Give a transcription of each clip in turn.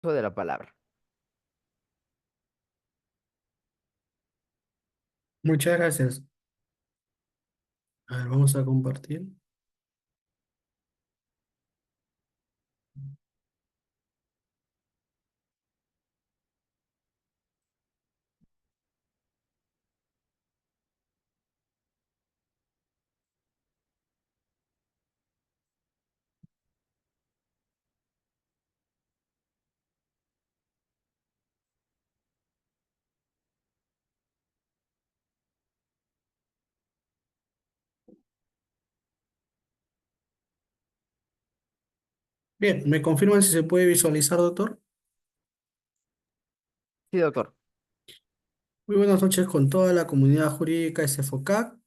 Uso de la palabra. Muchas gracias. A ver, vamos a compartir. Bien, ¿me confirman si se puede visualizar, doctor? Sí, doctor. Muy buenas noches con toda la comunidad jurídica SFOCAC.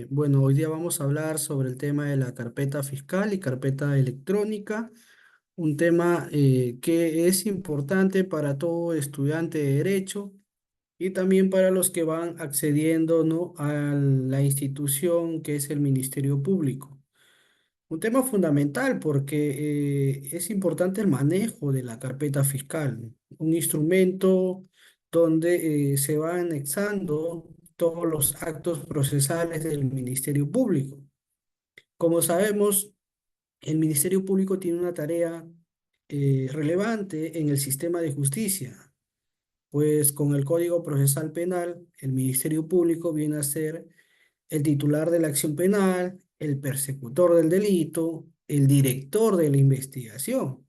Bueno, hoy día vamos a hablar sobre el tema de la carpeta fiscal y carpeta electrónica, un tema que es importante para todo estudiante de derecho y también para los que van accediendo, ¿no?, a la institución que es el Ministerio Público. Un tema fundamental porque es importante el manejo de la carpeta fiscal, un instrumento donde se van anexando todos los actos procesales del Ministerio Público. Como sabemos, el Ministerio Público tiene una tarea relevante en el sistema de justicia, pues con el Código Procesal Penal, el Ministerio Público viene a ser el titular de la acción penal, el persecutor del delito, el director de la investigación.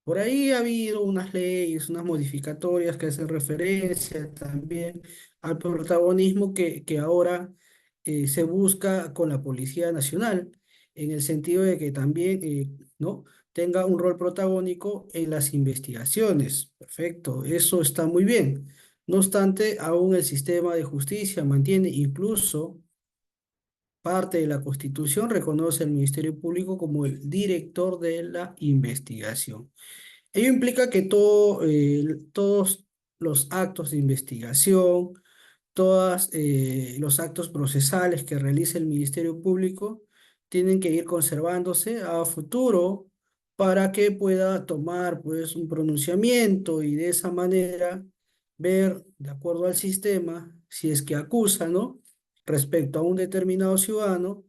Por ahí ha habido unas leyes, unas modificatorias que hacen referencia también al protagonismo que ahora se busca con la Policía Nacional, en el sentido de que también ¿no?, tenga un rol protagónico en las investigaciones. Perfecto, eso está muy bien. No obstante, aún el sistema de justicia mantiene incluso parte de la Constitución reconoce al Ministerio Público como el director de la investigación. Ello implica que todos los actos de investigación, todos los actos procesales que realice el Ministerio Público tienen que ir conservándose a futuro para que pueda tomar pues un pronunciamiento y de esa manera ver, de acuerdo al sistema, si es que acusa, ¿no?, respecto a un determinado ciudadano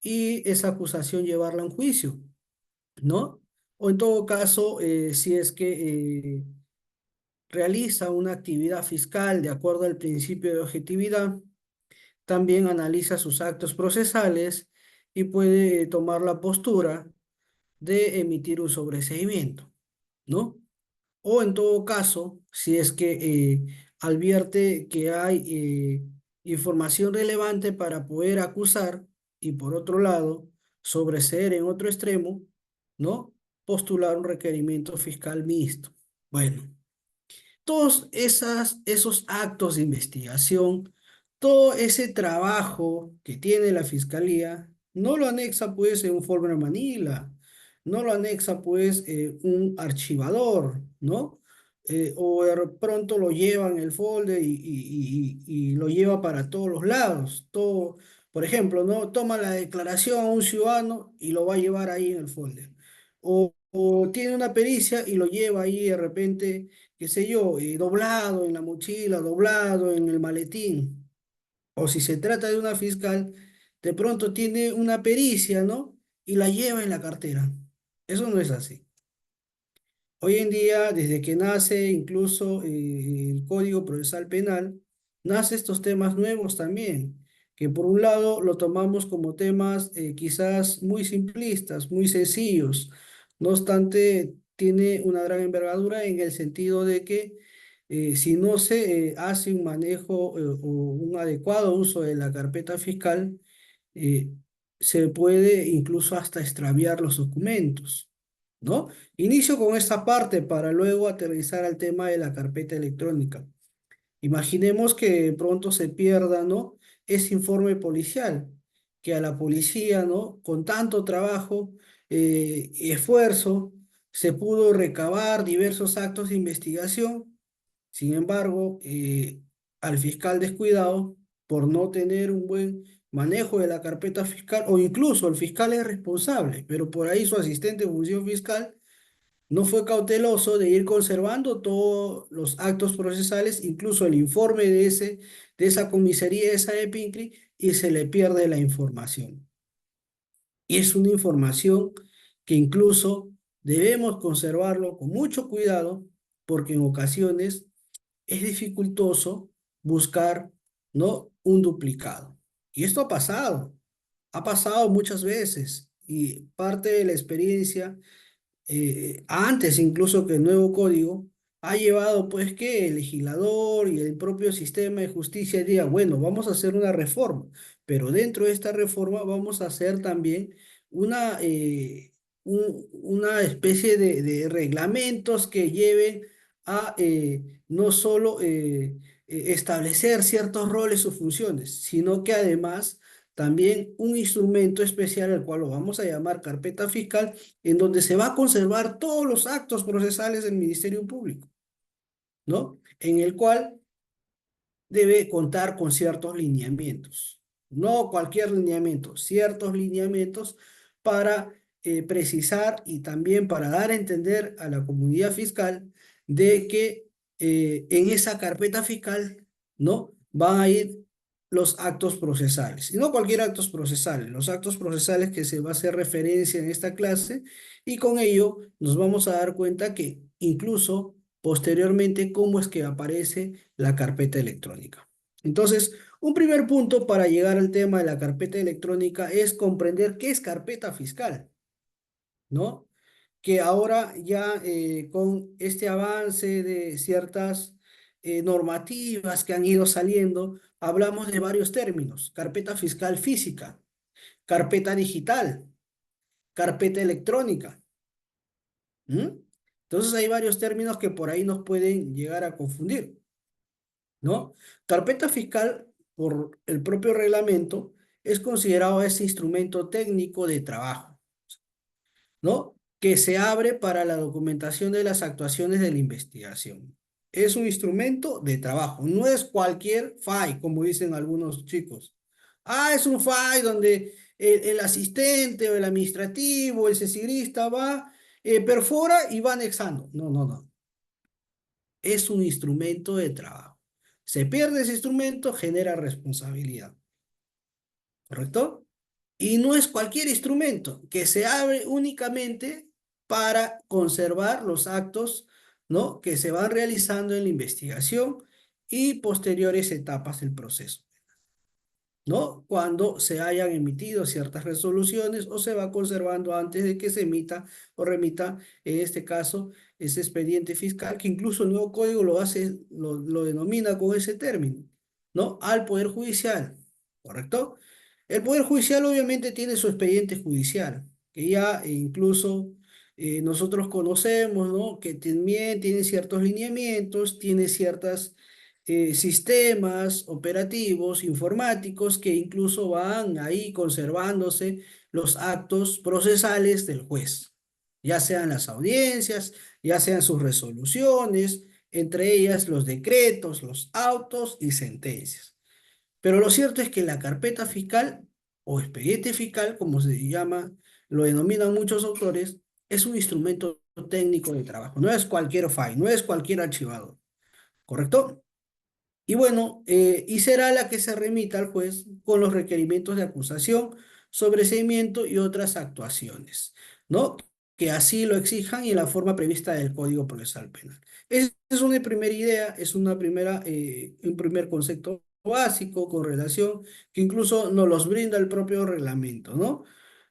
y esa acusación llevarla a un juicio, ¿no? O en todo caso, si es que realiza una actividad fiscal de acuerdo al principio de objetividad, también analiza sus actos procesales y puede tomar la postura de emitir un sobreseimiento, ¿no? O en todo caso, si es que advierte que hay información relevante para poder acusar y por otro lado, sobreseer en otro extremo, ¿no?, postular un requerimiento fiscal mixto. Bueno, todos esos actos de investigación, todo ese trabajo que tiene la fiscalía, no lo anexa pues en un folder Manila, no lo anexa pues un archivador, ¿no? O de pronto lo lleva en el folder y lo lleva para todos los lados. Todo, por ejemplo, ¿no?, toma la declaración a un ciudadano y lo va a llevar ahí en el folder. O tiene una pericia y lo lleva ahí de repente, qué sé yo, doblado en la mochila, doblado en el maletín. O si se trata de una fiscal, de pronto tiene una pericia, ¿no?, y la lleva en la cartera. Eso no es así. Hoy en día, desde que nace incluso el Código Procesal Penal, nace estos temas nuevos también, que por un lado lo tomamos como temas quizás muy simplistas, muy sencillos. No obstante, tiene una gran envergadura en el sentido de que si no se hace un manejo o un adecuado uso de la carpeta fiscal, eh, se puede incluso hasta extraviar los documentos, ¿no? Inicio con esta parte para luego aterrizar al tema de la carpeta electrónica. Imaginemos que pronto se pierda, ¿no?, ese informe policial, que a la policía, ¿no?, con tanto trabajo y esfuerzo, se pudo recabar diversos actos de investigación. Sin embargo, al fiscal descuidado, por no tener un buen manejo de la carpeta fiscal, o incluso el fiscal es responsable, pero por ahí su asistente de función fiscal No fue cauteloso de ir conservando todos los actos procesales, incluso el informe de esa comisaría, esa de Pincri, y se le pierde la información. Y es una información que incluso debemos conservarlo con mucho cuidado porque en ocasiones es dificultoso buscar, ¿no?, un duplicado. Y esto ha pasado muchas veces y parte de la experiencia antes incluso que el nuevo código, ha llevado pues que el legislador y el propio sistema de justicia diga, bueno, vamos a hacer una reforma, pero dentro de esta reforma vamos a hacer también una, una especie de reglamentos que lleven a no solo establecer ciertos roles o funciones, sino que además también un instrumento especial, al cual lo vamos a llamar carpeta fiscal, en donde se va a conservar todos los actos procesales del Ministerio Público, ¿no? En el cual debe contar con ciertos lineamientos, no cualquier lineamiento, ciertos lineamientos para precisar y también para dar a entender a la comunidad fiscal de que en esa carpeta fiscal, ¿no?, van a ir los actos procesales, y no cualquier actos procesales, los actos procesales que se va a hacer referencia en esta clase, y con ello nos vamos a dar cuenta que incluso posteriormente cómo es que aparece la carpeta electrónica. Entonces, un primer punto para llegar al tema de la carpeta electrónica es comprender qué es carpeta fiscal, ¿no? Que ahora ya con este avance de ciertas normativas que han ido saliendo, hablamos de varios términos: carpeta fiscal física, carpeta digital, carpeta electrónica. ¿Mm? Entonces hay varios términos que por ahí nos pueden llegar a confundir, ¿no? Carpeta fiscal, por el propio reglamento, es considerado ese instrumento técnico de trabajo, ¿no?, que se abre para la documentación de las actuaciones de la investigación. Es un instrumento de trabajo, no es cualquier file, como dicen algunos chicos. Ah, es un file donde el asistente o el administrativo, el cesigrista va, perfora y va anexando. No, no, no. Es un instrumento de trabajo. Se pierde ese instrumento, genera responsabilidad, ¿correcto? Y no es cualquier instrumento que se abre únicamente para conservar los actos, ¿no?, que se van realizando en la investigación y posteriores etapas del proceso, ¿no? Cuando se hayan emitido ciertas resoluciones o se va conservando antes de que se emita o remita, en este caso, ese expediente fiscal, que incluso el nuevo código lo hace, lo denomina con ese término, ¿no? Al Poder Judicial, ¿correcto? El Poder Judicial obviamente tiene su expediente judicial, que ya incluso nosotros conocemos, ¿no?, que también tiene ciertos lineamientos, tiene ciertas sistemas operativos informáticos que incluso van ahí conservándose los actos procesales del juez, ya sean las audiencias, ya sean sus resoluciones, entre ellas los decretos, los autos y sentencias. Pero lo cierto es que la carpeta fiscal o expediente fiscal, como se llama, lo denominan muchos autores, es un instrumento técnico de trabajo, no es cualquier file, no es cualquier archivador, ¿correcto? Y bueno, y será la que se remita al juez con los requerimientos de acusación, sobreseimiento y otras actuaciones, ¿no?, que así lo exijan y en la forma prevista del Código Procesal Penal. Es una primera idea, es una primera, un primer concepto básico con relación que incluso nos los brinda el propio reglamento, ¿no?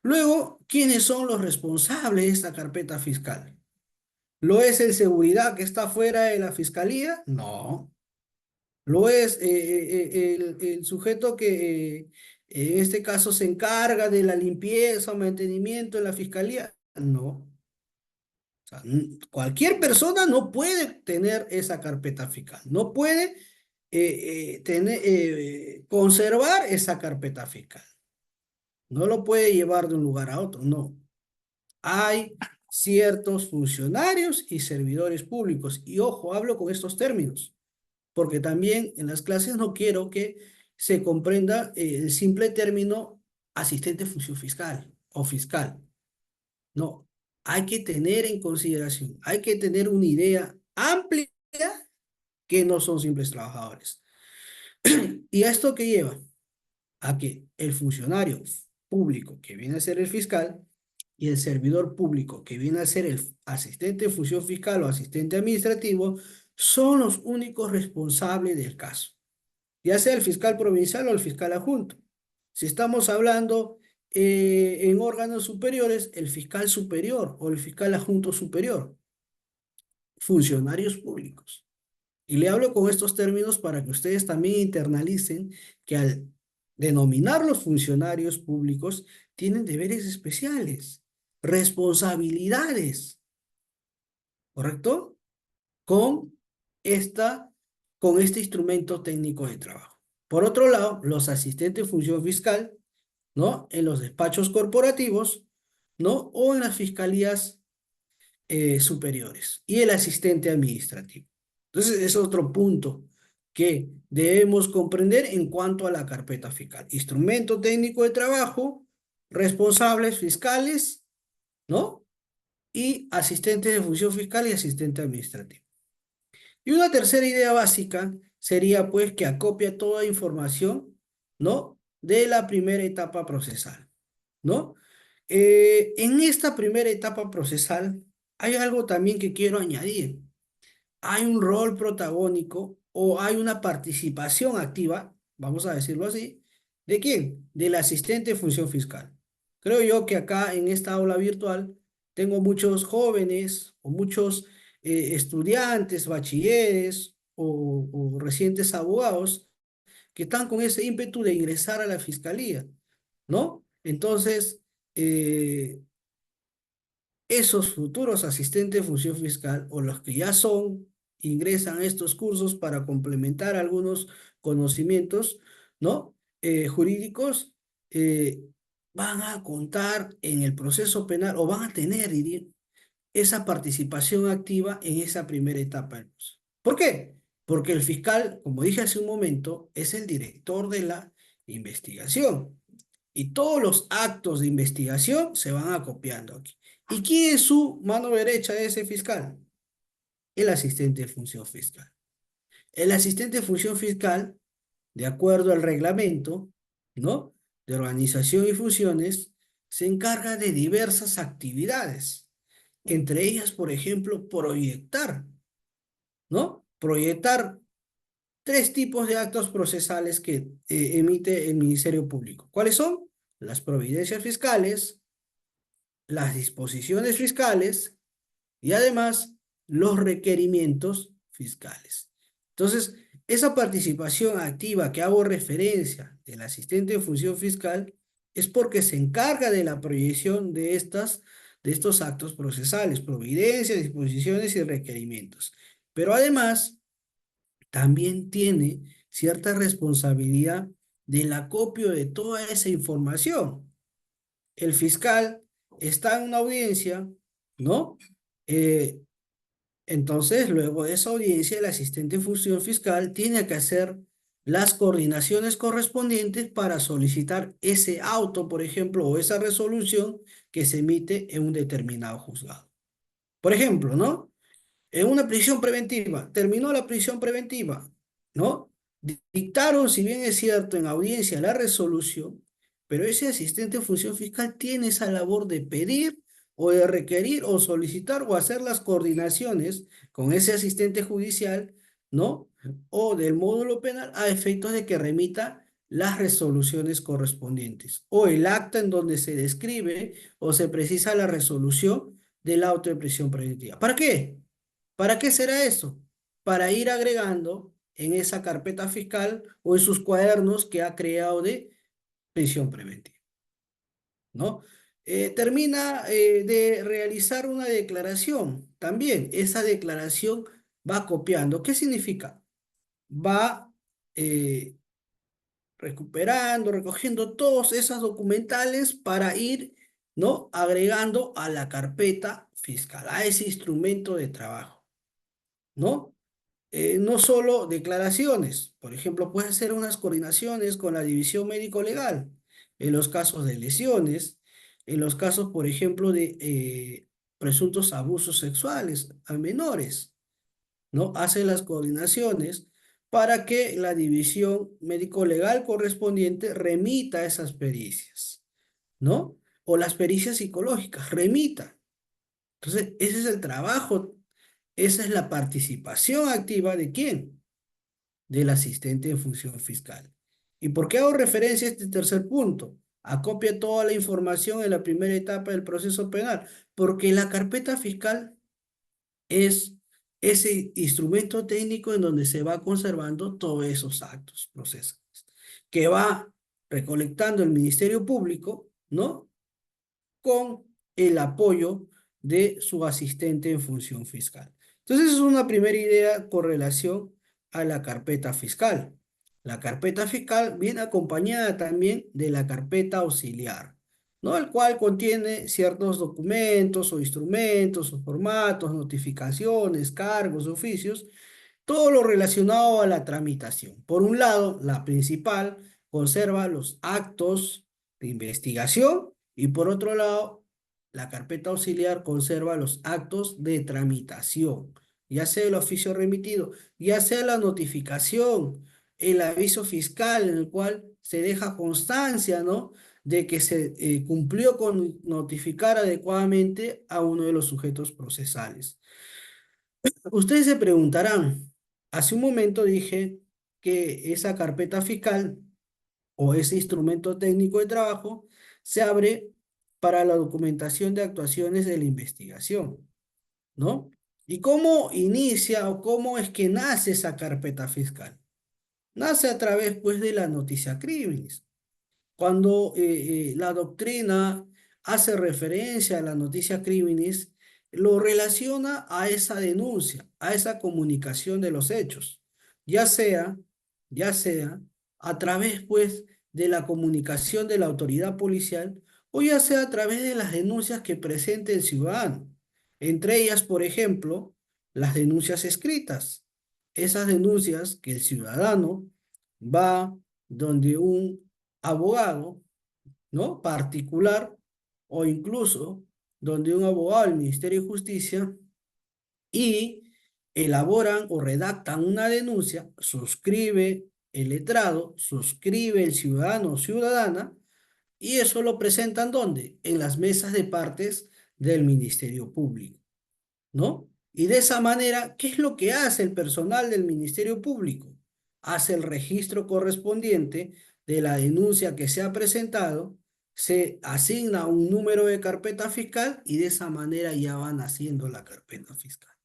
Luego, ¿quiénes son los responsables de esta carpeta fiscal? ¿Lo es el seguridad que está fuera de la fiscalía? No. ¿Lo es el sujeto que en este caso se encarga de la limpieza o mantenimiento en la fiscalía? No. O sea, cualquier persona no puede tener esa carpeta fiscal, no puede conservar esa carpeta fiscal, no lo puede llevar de un lugar a otro, no. Hay ciertos funcionarios y servidores públicos, y ojo, hablo con estos términos porque también en las clases no quiero que se comprenda el simple término asistente de función fiscal o fiscal. No. hay que tener en consideración, hay que tener una idea amplia que no son simples trabajadores. ¿Y a esto qué lleva? A que el funcionario público, que viene a ser el fiscal, y el servidor público, que viene a ser el asistente de función fiscal o asistente administrativo, son los únicos responsables del caso, ya sea el fiscal provincial o el fiscal adjunto. Si estamos hablando en órganos superiores, el fiscal superior o el fiscal adjunto superior, funcionarios públicos. Y le hablo con estos términos para que ustedes también internalicen que al denominar los funcionarios públicos tienen deberes especiales, responsabilidades, ¿correcto? Con esta, con este instrumento técnico de trabajo. Por otro lado, los asistentes de función fiscal, ¿no? En los despachos corporativos, ¿no? O en las fiscalías superiores y el asistente administrativo. Entonces, es otro punto que debemos comprender en cuanto a la carpeta fiscal. Instrumento técnico de trabajo, responsables fiscales, ¿no? Y asistente de función fiscal y asistente administrativo. Y una tercera idea básica sería pues que acopia toda información, ¿no? De la primera etapa procesal, ¿no? En esta primera etapa procesal hay algo también que quiero añadir. Hay un rol protagónico o hay una participación activa, vamos a decirlo así, ¿de quién? Del asistente de función fiscal. Creo yo que acá en esta aula virtual tengo muchos jóvenes o muchos estudiantes, bachilleres o recientes abogados que están con ese ímpetu de ingresar a la fiscalía, ¿no? Entonces, eh, esos futuros asistentes de función fiscal o los que ya son, ingresan a estos cursos para complementar algunos conocimientos, ¿no? Jurídicos, eh, van a contar en el proceso penal o van a tener, diría, esa participación activa en esa primera etapa del proceso. ¿Por qué? Porque el fiscal, como dije hace un momento, es el director de la investigación y todos los actos de investigación se van acopiando aquí. ¿Y quién es su mano derecha de ese fiscal? El asistente de función fiscal. El asistente de función fiscal, de acuerdo al reglamento, ¿no? De organización y funciones, se encarga de diversas actividades. Entre ellas, por ejemplo, proyectar, ¿no? Proyectar tres tipos de actos procesales que emite el Ministerio Público. ¿Cuáles son? Las providencias fiscales, las disposiciones fiscales y además los requerimientos fiscales. Entonces, esa participación activa que hago referencia del asistente de función fiscal es porque se encarga de la proyección de estos actos procesales, providencias, disposiciones y requerimientos. Pero además, también tiene cierta responsabilidad del acopio de toda esa información. El fiscal está en una audiencia, ¿no? Eh, entonces, luego de esa audiencia, el asistente de función fiscal tiene que hacer las coordinaciones correspondientes para solicitar ese auto, por ejemplo, o esa resolución que se emite en un determinado juzgado. Por ejemplo, ¿no? En una prisión preventiva, terminó la prisión preventiva, ¿no? Dictaron, si bien es cierto, en audiencia la resolución, pero ese asistente de función fiscal tiene esa labor de pedir o de requerir o solicitar o hacer las coordinaciones con ese asistente judicial, ¿no? O del módulo penal a efectos de que remita las resoluciones correspondientes o el acta en donde se describe o se precisa la resolución del auto de prisión preventiva. ¿Para qué? ¿Para qué será eso? Para ir agregando en esa carpeta fiscal o en sus cuadernos que ha creado de prisión preventiva, ¿no? Termina de realizar una declaración. También esa declaración va copiando. ¿Qué significa? Va eh, recuperando, recogiendo todos esos documentales para ir, ¿no? Agregando a la carpeta fiscal, a ese instrumento de trabajo, ¿no? No solo declaraciones, por ejemplo, puede hacer unas coordinaciones con la división médico-legal en los casos de lesiones, en los casos, por ejemplo, de presuntos abusos sexuales a menores, ¿no? Hace las coordinaciones para que la división médico-legal correspondiente remita esas pericias, ¿no? O las pericias psicológicas, remita. Entonces, ese es el trabajo, esa es la participación activa de quién, del asistente en función fiscal. ¿Y por qué hago referencia a este tercer punto? Acopia toda la información en la primera etapa del proceso penal, porque la carpeta fiscal es ese instrumento técnico en donde se va conservando todos esos actos procesales, que va recolectando el Ministerio Público, ¿no? Con el apoyo de su asistente en función fiscal. Entonces, es una primera idea con relación a la carpeta fiscal. La carpeta fiscal viene acompañada también de la carpeta auxiliar, ¿no? El cual contiene ciertos documentos o instrumentos o formatos, notificaciones, cargos, oficios, todo lo relacionado a la tramitación. Por un lado, la principal conserva los actos de investigación y por otro lado, la carpeta auxiliar conserva los actos de tramitación, ya sea el oficio remitido, ya sea la notificación, el aviso fiscal en el cual se deja constancia, ¿no? De que se cumplió con notificar adecuadamente a uno de los sujetos procesales. Ustedes se preguntarán, hace un momento dije que esa carpeta fiscal o ese instrumento técnico de trabajo se abre para la documentación de actuaciones de la investigación, ¿no? ¿Y cómo inicia o cómo es que nace esa carpeta fiscal? Nace a través, pues, de la noticia criminis. Cuando la doctrina hace referencia a la noticia criminis, lo relaciona a esa denuncia, a esa comunicación de los hechos, ya sea, ya sea a través, pues, de la comunicación de la autoridad policial o ya sea a través de las denuncias que presente el ciudadano. Entre ellas, por ejemplo, las denuncias escritas. Esas denuncias que el ciudadano va donde un abogado, ¿no? Particular o incluso donde un abogado del Ministerio de Justicia y elaboran o redactan una denuncia, suscribe el letrado, suscribe el ciudadano o ciudadana y eso lo presentan ¿dónde? En las mesas de partes del Ministerio Público, ¿no? Y de esa manera, ¿qué es lo que hace el personal del Ministerio Público? Hace el registro correspondiente de la denuncia que se ha presentado, se asigna un número de carpeta fiscal y de esa manera ya van haciendo la carpeta fiscal.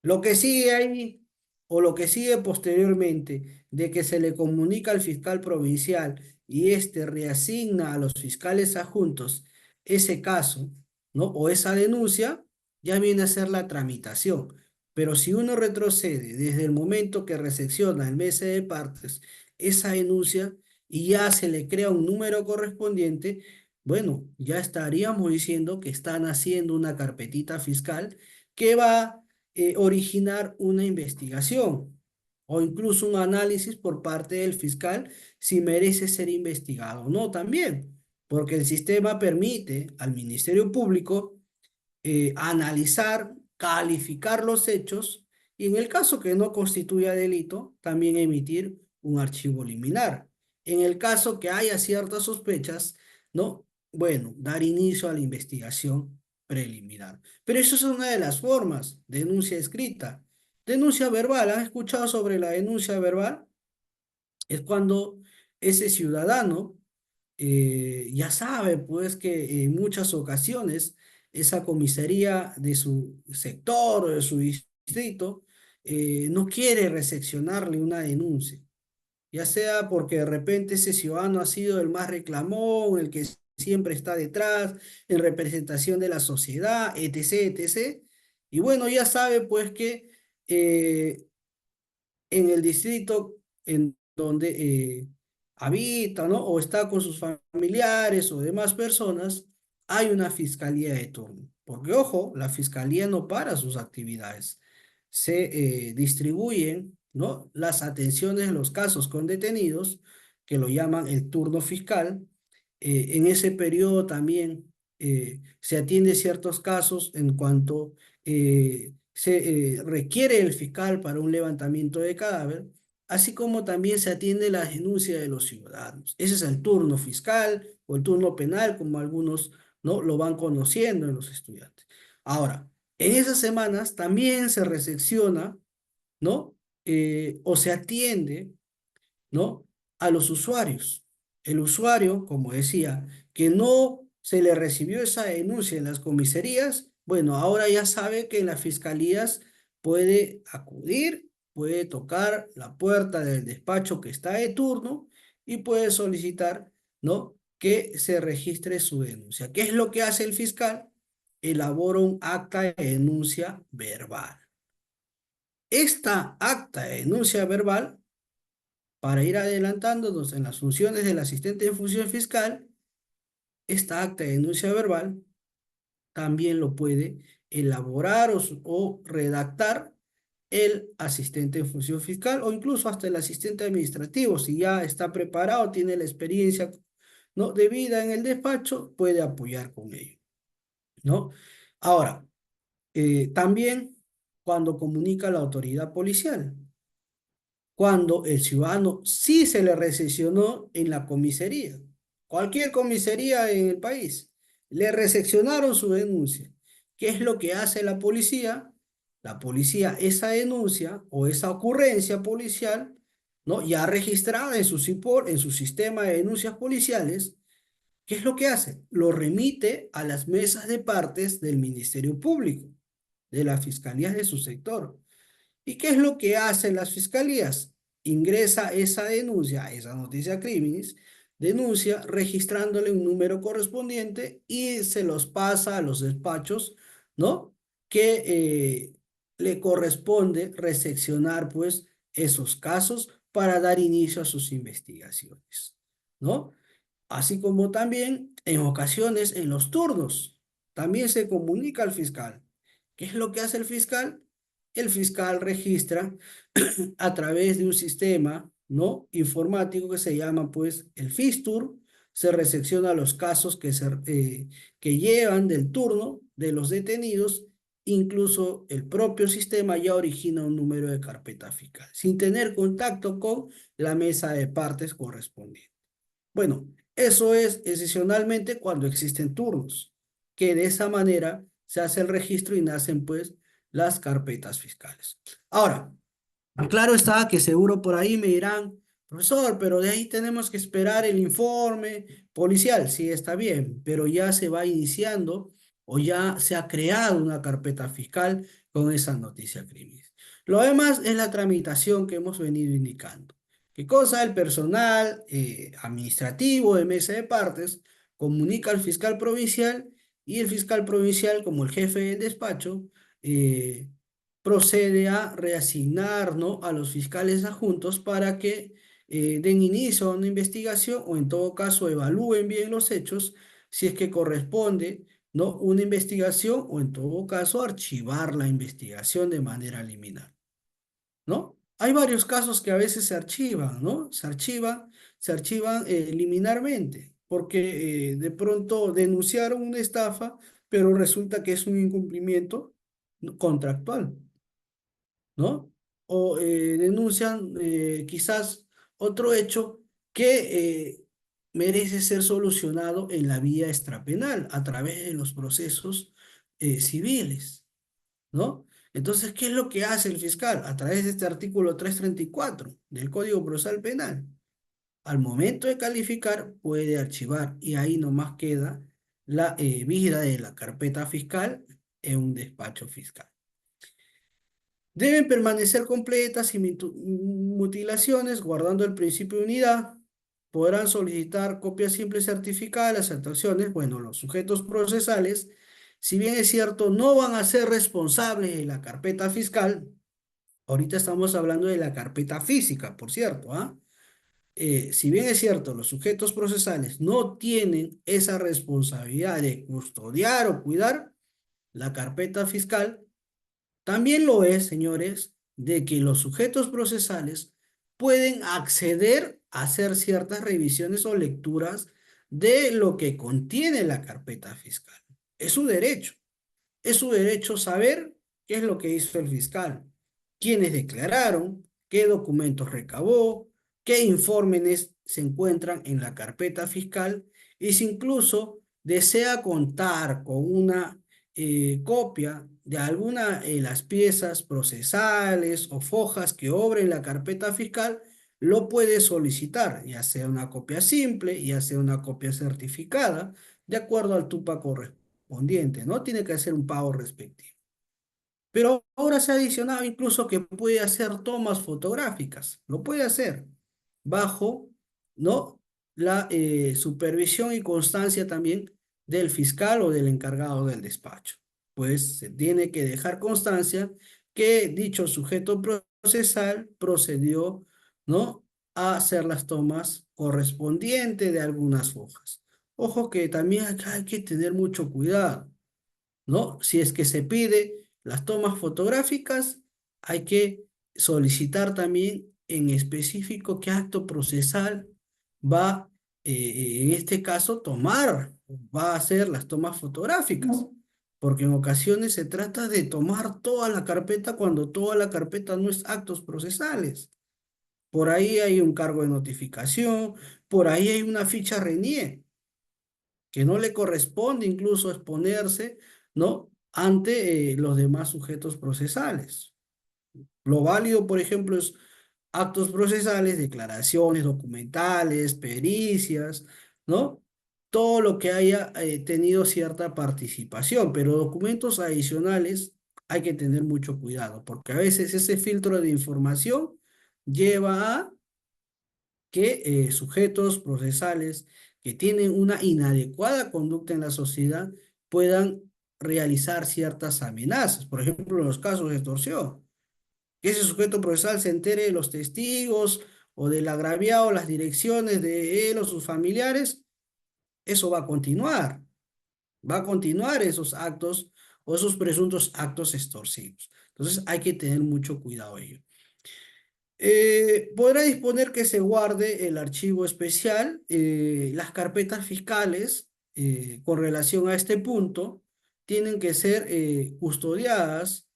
Lo que sigue ahí, o lo que sigue posteriormente, de que se le comunica al fiscal provincial y éste reasigna a los fiscales adjuntos ese caso, ¿no? O esa denuncia, ya viene a ser la tramitación. Pero si uno retrocede desde el momento que recepciona el mes de partes esa denuncia y ya se le crea un número correspondiente, bueno, ya estaríamos diciendo que están haciendo una carpetita fiscal que va originar una investigación o incluso un análisis por parte del fiscal si merece ser investigado o no también, porque el sistema permite al Ministerio Público analizar, calificar los hechos y en el caso que no constituya delito, también emitir un archivo liminar. En el caso que haya ciertas sospechas, ¿no? Bueno, dar inicio a la investigación preliminar. Pero eso es una de las formas, denuncia escrita. Denuncia verbal, ¿han escuchado sobre la denuncia verbal? Es cuando ese ciudadano ya sabe pues que en muchas ocasiones esa comisaría de su sector o de su distrito no quiere recepcionarle una denuncia, ya sea porque de repente ese ciudadano ha sido el más reclamón, el que siempre está detrás, en representación de la sociedad, etc., etc. Y bueno, ya sabe pues que eh, en el distrito en donde habita, ¿no? O está con sus familiares o demás personas, hay una fiscalía de turno. Porque, ojo, la fiscalía no para sus actividades. Se distribuyen, ¿no? Las atenciones en los casos con detenidos, que lo llaman el turno fiscal. En ese periodo también se atiende ciertos casos en cuanto se requiere el fiscal para un levantamiento de cadáver, así como también se atiende la denuncia de los ciudadanos. Ese es el turno fiscal o el turno penal, como algunos no lo van conociendo en los estudiantes. Ahora, en esas semanas también se recepciona, ¿no? O se atiende, ¿no? A los usuarios. El usuario, como decía, que no se le recibió esa denuncia en las comisarías, bueno, ahora ya sabe que en las fiscalías puede acudir, puede tocar la puerta del despacho que está de turno y puede solicitar, ¿no? Que se registre su denuncia. ¿Qué es lo que hace el fiscal? Elabora un acta de denuncia verbal. Esta acta de denuncia verbal, para ir adelantándonos en las funciones del asistente de función fiscal, esta acta de denuncia verbal también lo puede elaborar o redactar el asistente de función fiscal o incluso hasta el asistente administrativo. Si ya está preparado, tiene la experiencia, ¿no?, debida en el despacho, puede apoyar con ello, ¿no? Ahora, también cuando comunica a la autoridad policial, cuando el ciudadano sí se le recepcionó en la comisaría, cualquier comisaría en el país, le recepcionaron su denuncia. ¿Qué es lo que hace la policía? La policía, esa denuncia o esa ocurrencia policial, ¿no?, ya registrada en en su sistema de denuncias policiales, ¿qué es lo que hace? Lo remite a las mesas de partes del Ministerio Público, de las fiscalías de su sector. ¿Y qué es lo que hacen las fiscalías? Ingresa esa denuncia, esa noticia criminis, denuncia registrándole un número correspondiente y se los pasa a los despachos, ¿no? Que le corresponde recepcionar, pues, esos casos para dar inicio a sus investigaciones, ¿no? Así como también en ocasiones en los turnos, también se comunica al fiscal. ¿Qué es lo que hace el fiscal? El fiscal registra a través de un sistema, ¿no?, informático que se llama, pues, el FISTUR. Se recepciona los casos que llevan del turno de los detenidos. Incluso el propio sistema ya origina un número de carpeta fiscal, sin tener contacto con la mesa de partes correspondiente. Bueno, eso es excepcionalmente cuando existen turnos, que de esa manera se hace el registro y nacen, pues, las carpetas fiscales. Ahora, claro está que seguro por ahí me dirán, profesor, pero de ahí tenemos que esperar el informe policial. Sí, está bien, pero ya se va iniciando o ya se ha creado una carpeta fiscal con esa noticia criminal. Lo demás es la tramitación que hemos venido indicando. ¿Qué cosa? El personal administrativo de mesa de partes comunica al fiscal provincial y el fiscal provincial, como el jefe del despacho, eh, procede a reasignar, ¿no?, a los fiscales adjuntos para que den inicio a una investigación o en todo caso evalúen bien los hechos si es que corresponde, ¿no?, una investigación o en todo caso archivar la investigación de manera liminar, ¿no? Hay varios casos que a veces se archivan, ¿no? Se archivan liminarmente, porque de pronto denunciaron una estafa, pero resulta que es un incumplimiento, ¿no?, contractual, ¿no? O denuncian quizás otro hecho que merece ser solucionado en la vía extrapenal, a través de los procesos civiles, ¿no? Entonces, ¿qué es lo que hace el fiscal? A través de este artículo 334 del Código Procesal Penal, al momento de calificar, puede archivar y ahí nomás queda la vida de la carpeta fiscal en un despacho fiscal. Deben permanecer completas sin mutilaciones, guardando el principio de unidad. Podrán solicitar copia simple certificada de las actuaciones. Bueno, los sujetos procesales, si bien es cierto, no van a ser responsables de la carpeta fiscal. Ahorita estamos hablando de la carpeta física, por cierto, ¿ah? Si bien es cierto, los sujetos procesales no tienen esa responsabilidad de custodiar o cuidar la carpeta fiscal, también lo es, señores, de que los sujetos procesales pueden acceder a hacer ciertas revisiones o lecturas de lo que contiene la carpeta fiscal. Es su derecho. Es su derecho saber qué es lo que hizo el fiscal, quiénes declararon, qué documentos recabó, qué informes se encuentran en la carpeta fiscal y si incluso desea contar con una copia de alguna de las piezas procesales o fojas que obren la carpeta fiscal, lo puede solicitar, ya sea una copia simple, ya sea una copia certificada, de acuerdo al TUPA correspondiente, ¿no? Tiene que hacer un pago respectivo. Pero ahora se ha adicionado incluso que puede hacer tomas fotográficas, lo puede hacer bajo, ¿no? La supervisión y constancia también del fiscal o del encargado del despacho. Pues se tiene que dejar constancia que dicho sujeto procesal procedió, ¿no? A hacer las tomas correspondientes de algunas hojas. Ojo que también acá hay que tener mucho cuidado, ¿no? Si es que se pide las tomas fotográficas, hay que solicitar también en específico qué acto procesal va, en este caso, va a hacer las tomas fotográficas. Porque en ocasiones se trata de tomar toda la carpeta cuando toda la carpeta no es actos procesales. Por ahí hay un cargo de notificación, por ahí hay una ficha RENIE que no le corresponde incluso exponerse, ¿no? Ante los demás sujetos procesales. Lo válido, por ejemplo, es actos procesales, declaraciones documentales, pericias, ¿no? Todo lo que haya tenido cierta participación, pero documentos adicionales hay que tener mucho cuidado, porque a veces ese filtro de información lleva a que sujetos procesales que tienen una inadecuada conducta en la sociedad puedan realizar ciertas amenazas. Por ejemplo, en los casos de extorsión, que ese sujeto procesal se entere de los testigos o del agraviado, las direcciones de él o sus familiares, eso va a continuar esos actos o esos presuntos actos extorsivos. Entonces hay que tener mucho cuidado ello. Podrá disponer que se guarde el archivo especial, las carpetas fiscales con relación a este punto tienen que ser custodiadas,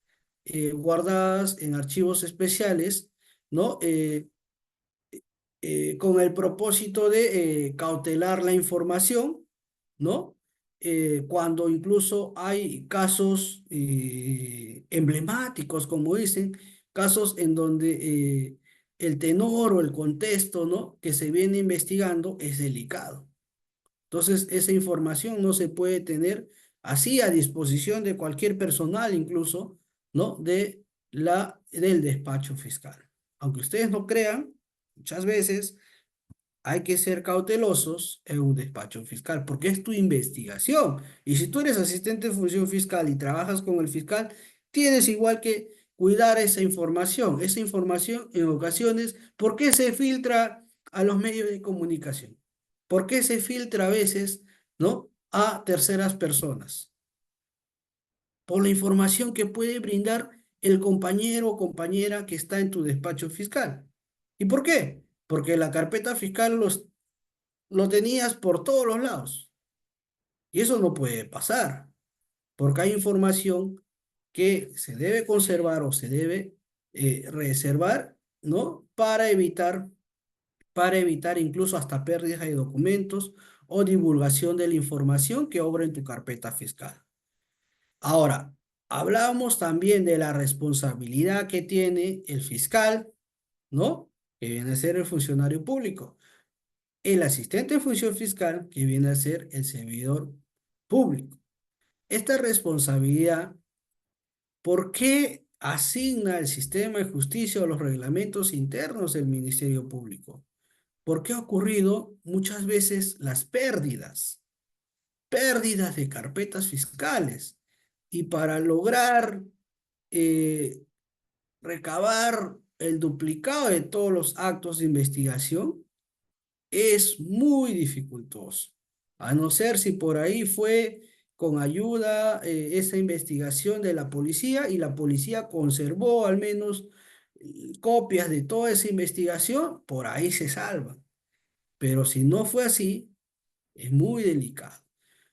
guardadas en archivos especiales, ¿no? Con el propósito de cautelar la información, ¿no? Cuando incluso hay casos emblemáticos, como dicen, casos en donde el tenor o el contexto, ¿no? que se viene investigando es delicado. Entonces, esa información no se puede tener así a disposición de cualquier personal, incluso, ¿no? Del despacho fiscal. Aunque ustedes no crean, muchas veces hay que ser cautelosos en un despacho fiscal, porque es tu investigación. Y si tú eres asistente de función fiscal y trabajas con el fiscal, tienes igual que cuidar esa información. Esa información en ocasiones, ¿por qué se filtra a los medios de comunicación? ¿Por qué se filtra a veces, ¿no? A terceras personas? Por la información que puede brindar el compañero o compañera que está en tu despacho fiscal. ¿Y por qué? Porque la carpeta fiscal lo tenías por todos los lados. Y eso no puede pasar, porque hay información que se debe conservar o se debe reservar, ¿no? Para evitar incluso hasta pérdidas de documentos o divulgación de la información que obra en tu carpeta fiscal. Ahora, hablamos también de la responsabilidad que tiene el fiscal, ¿no? Que viene a ser el funcionario público. El asistente de función fiscal, que viene a ser el servidor público. Esta responsabilidad, ¿por qué asigna el sistema de justicia o los reglamentos internos del Ministerio Público? Porque ha ocurrido muchas veces las pérdidas de carpetas fiscales. Y para lograr eh, recabar el duplicado de todos los actos de investigación, es muy dificultoso. A no ser si por ahí fue con ayuda esa investigación de la policía y la policía conservó al menos copias de toda esa investigación, por ahí se salvan. Pero si no fue así, es muy delicado.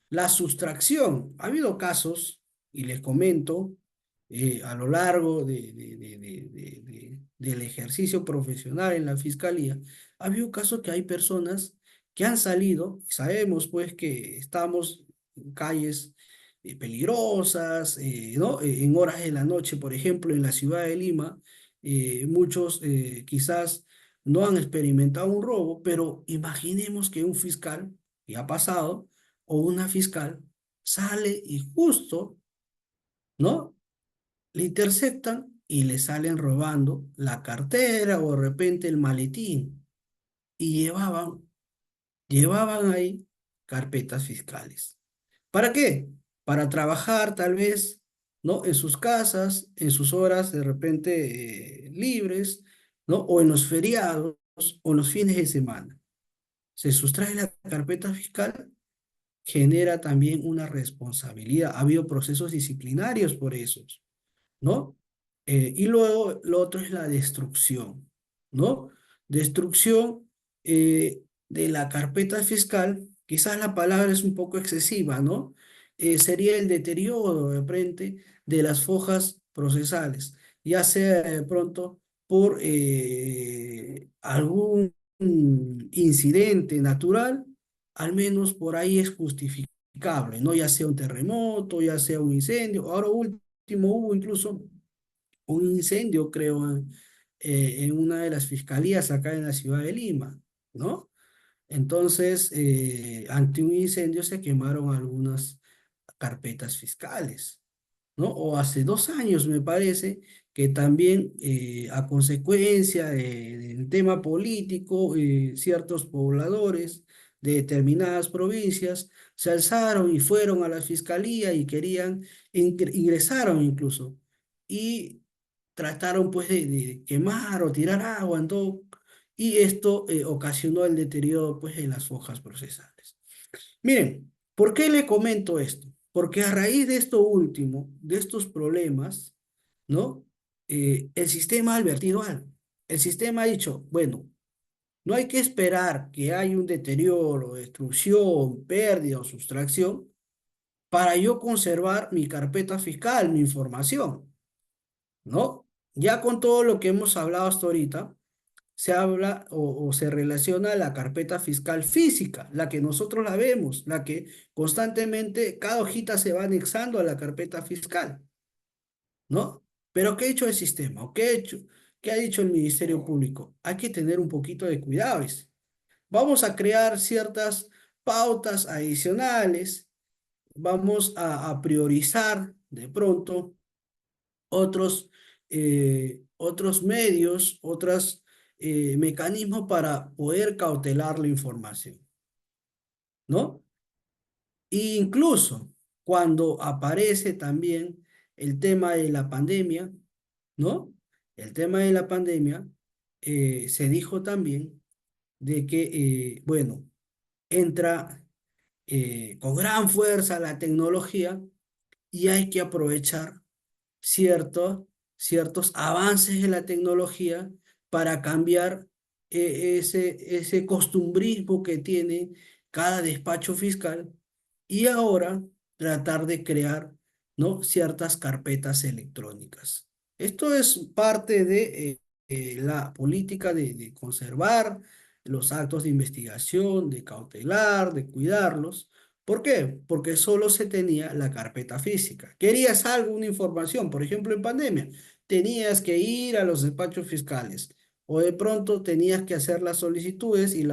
La sustracción, ha habido casos, y les comento, a lo largo del ejercicio profesional en la fiscalía, ha habido casos que hay personas que han salido, y sabemos pues que estamos en calles peligrosas, ¿no? En horas de la noche, por ejemplo, en la ciudad de Lima, muchos quizás no han experimentado un robo, pero imaginemos que un fiscal, y ha pasado, o una fiscal sale y justo, ¿no? Le interceptan y le salen robando la cartera o de repente el maletín y llevaban ahí carpetas fiscales. ¿Para qué? Para trabajar tal vez, ¿no? En sus casas, en sus horas de repente libres, ¿no? O en los feriados o en los fines de semana. Se sustrae la carpeta fiscal, genera también una responsabilidad. Ha habido procesos disciplinarios por eso, ¿no? Y luego lo otro es la destrucción, ¿no? Destrucción de la carpeta fiscal, quizás la palabra es un poco excesiva, ¿no? Sería el deterioro de frente de las fojas procesales, ya sea de pronto por algún incidente natural, al menos por ahí es justificable, ¿no? Ya sea un terremoto, ya sea un incendio, ahora último hubo incluso un incendio, creo, en una de las fiscalías acá en la ciudad de Lima, ¿no? Entonces, ante un incendio se quemaron algunas carpetas fiscales, ¿no? O hace 2 años, me parece, que también a consecuencia del tema político, ciertos pobladores de determinadas provincias se alzaron y fueron a la fiscalía y querían, ingresaron incluso, y trataron pues de quemar o tirar agua en todo, y esto ocasionó el deterioro pues en las hojas procesales. Miren, ¿por qué le comento esto? Porque a raíz de esto último, de estos problemas, ¿no? El sistema ha advertido algo. El sistema ha dicho, bueno, no hay que esperar que haya un deterioro, destrucción, pérdida o sustracción para yo conservar mi carpeta fiscal, mi información, ¿no? Ya con todo lo que hemos hablado hasta ahorita, se habla o se relaciona la carpeta fiscal física, la que nosotros la vemos, la que constantemente cada hojita se va anexando a la carpeta fiscal, ¿no? Pero ¿qué ha hecho el sistema? ¿O qué ha hecho? ¿Qué ha dicho el Ministerio Público? Hay que tener un poquito de cuidado. Vamos a crear ciertas pautas adicionales, vamos a priorizar de pronto otros medios, otros mecanismos para poder cautelar la información, ¿no? E incluso cuando aparece también el tema de la pandemia, ¿no? El tema de la pandemia, se dijo también de que, bueno, entra con gran fuerza la tecnología y hay que aprovechar cierto- ciertos avances de la tecnología para cambiar ese costumbrismo que tiene cada despacho fiscal y ahora tratar de crear, ¿no? ciertas carpetas electrónicas. Esto es parte de la política de conservar los actos de investigación, de cautelar, de cuidarlos. ¿Por qué? Porque solo se tenía la carpeta física. Querías algo, una información, por ejemplo, en pandemia, tenías que ir a los despachos fiscales o de pronto tenías que hacer las solicitudes y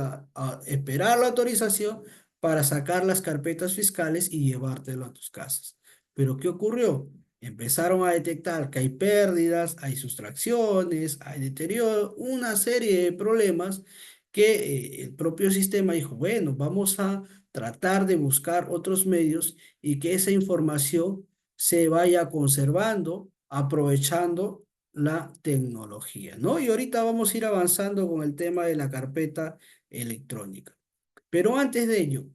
esperar la autorización para sacar las carpetas fiscales y llevártelo a tus casas. Pero ¿qué ocurrió? Empezaron a detectar que hay pérdidas, hay sustracciones, hay deterioro, una serie de problemas que el propio sistema dijo, bueno, vamos a tratar de buscar otros medios y que esa información se vaya conservando, aprovechando la tecnología, ¿no? Y ahorita vamos a ir avanzando con el tema de la carpeta electrónica. Pero antes de ello,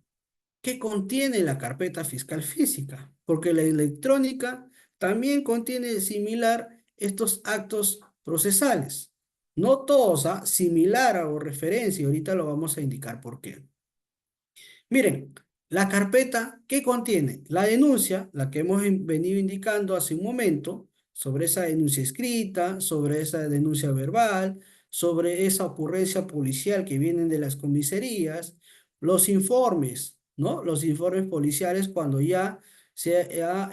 ¿qué contiene la carpeta fiscal física? Porque la electrónica también contiene similar estos actos procesales. No todos, ¿ah? Similar o referencia, y ahorita lo vamos a indicar por qué. Miren, la carpeta, ¿qué contiene? La denuncia, la que hemos venido indicando hace un momento, sobre esa denuncia escrita, sobre esa denuncia verbal, sobre esa ocurrencia policial que vienen de las comisarías, los informes, ¿no? Los informes policiales cuando ya se ha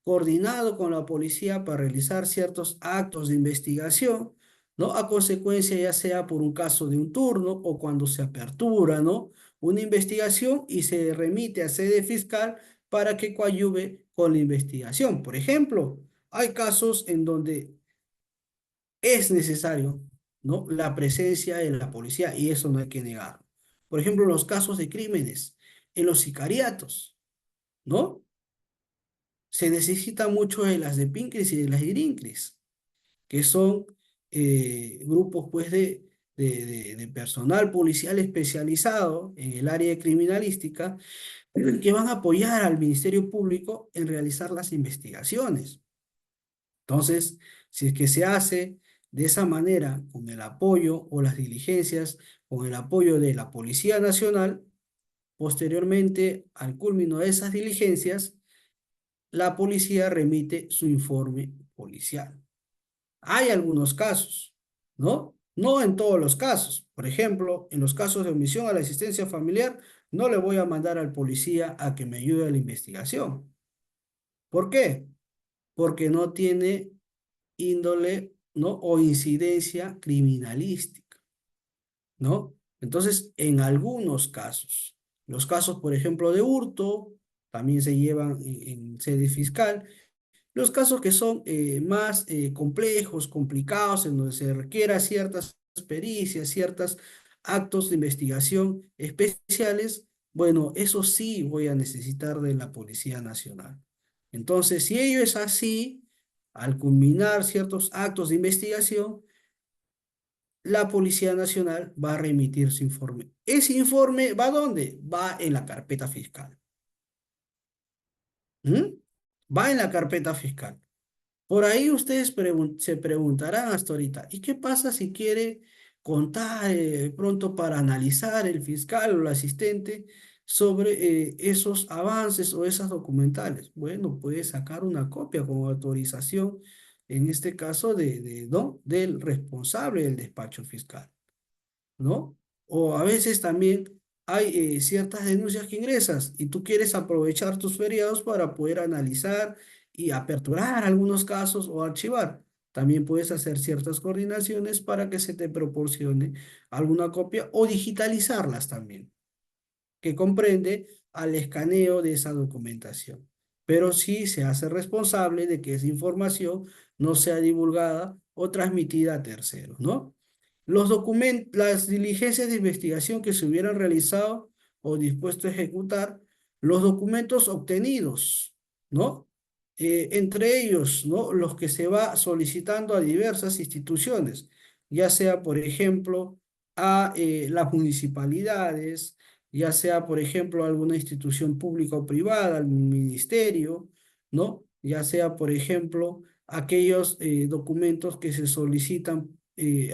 coordinado con la policía para realizar ciertos actos de investigación, ¿no? A consecuencia ya sea por un caso de un turno o cuando se apertura, ¿no? Una investigación y se remite a sede fiscal para que coadyuve con la investigación. Por ejemplo, hay casos en donde es necesario, ¿no? La presencia de la policía y eso no hay que negarlo. Por ejemplo, los casos de crímenes, en los sicariatos, ¿no? Se necesita mucho de las de Pincris y de las de Irincris, que son grupos pues de personal policial especializado en el área de criminalística que van a apoyar al Ministerio Público en realizar las investigaciones. Entonces, si es que se hace de esa manera, con el apoyo o las diligencias, con el apoyo de la Policía Nacional, posteriormente al culmino de esas diligencias, la policía remite su informe policial. Hay algunos casos, ¿no? No en todos los casos. Por ejemplo, en los casos de omisión a la asistencia familiar, no le voy a mandar al policía a que me ayude a la investigación. ¿Por qué? Porque no tiene índole, ¿no? O incidencia criminalística, ¿no? Entonces, en algunos casos, los casos, por ejemplo, de hurto, también se llevan en sede fiscal. Los casos que son más complejos, complicados, en donde se requiera ciertas pericias, ciertos actos de investigación especiales, bueno, eso sí voy a necesitar de la Policía Nacional. Entonces, si ello es así, al culminar ciertos actos de investigación, la Policía Nacional va a remitir su informe. ¿Ese informe va a dónde? Va en la carpeta fiscal. ¿Mm? Va en la carpeta fiscal. Por ahí ustedes se preguntarán hasta ahorita, ¿y qué pasa si quiere contar pronto para analizar el fiscal o el asistente sobre esos avances o esas documentales? Bueno, puede sacar una copia con autorización, en este caso ¿no? Del responsable del despacho fiscal. ¿No? O a veces también hay ciertas denuncias que ingresas y tú quieres aprovechar tus feriados para poder analizar y aperturar algunos casos o archivar. También puedes hacer ciertas coordinaciones para que se te proporcione alguna copia o digitalizarlas también, que comprende al escaneo de esa documentación. Pero sí se hace responsable de que esa información no sea divulgada o transmitida a terceros, ¿no? Los documentos, las diligencias de investigación que se hubieran realizado o dispuesto a ejecutar, los documentos obtenidos, ¿no? Entre ellos, ¿no? Los que se va solicitando a diversas instituciones, ya sea, por ejemplo, a las municipalidades, ya sea, por ejemplo, alguna institución pública o privada, algún ministerio, ¿no? Ya sea, por ejemplo, aquellos documentos que se solicitan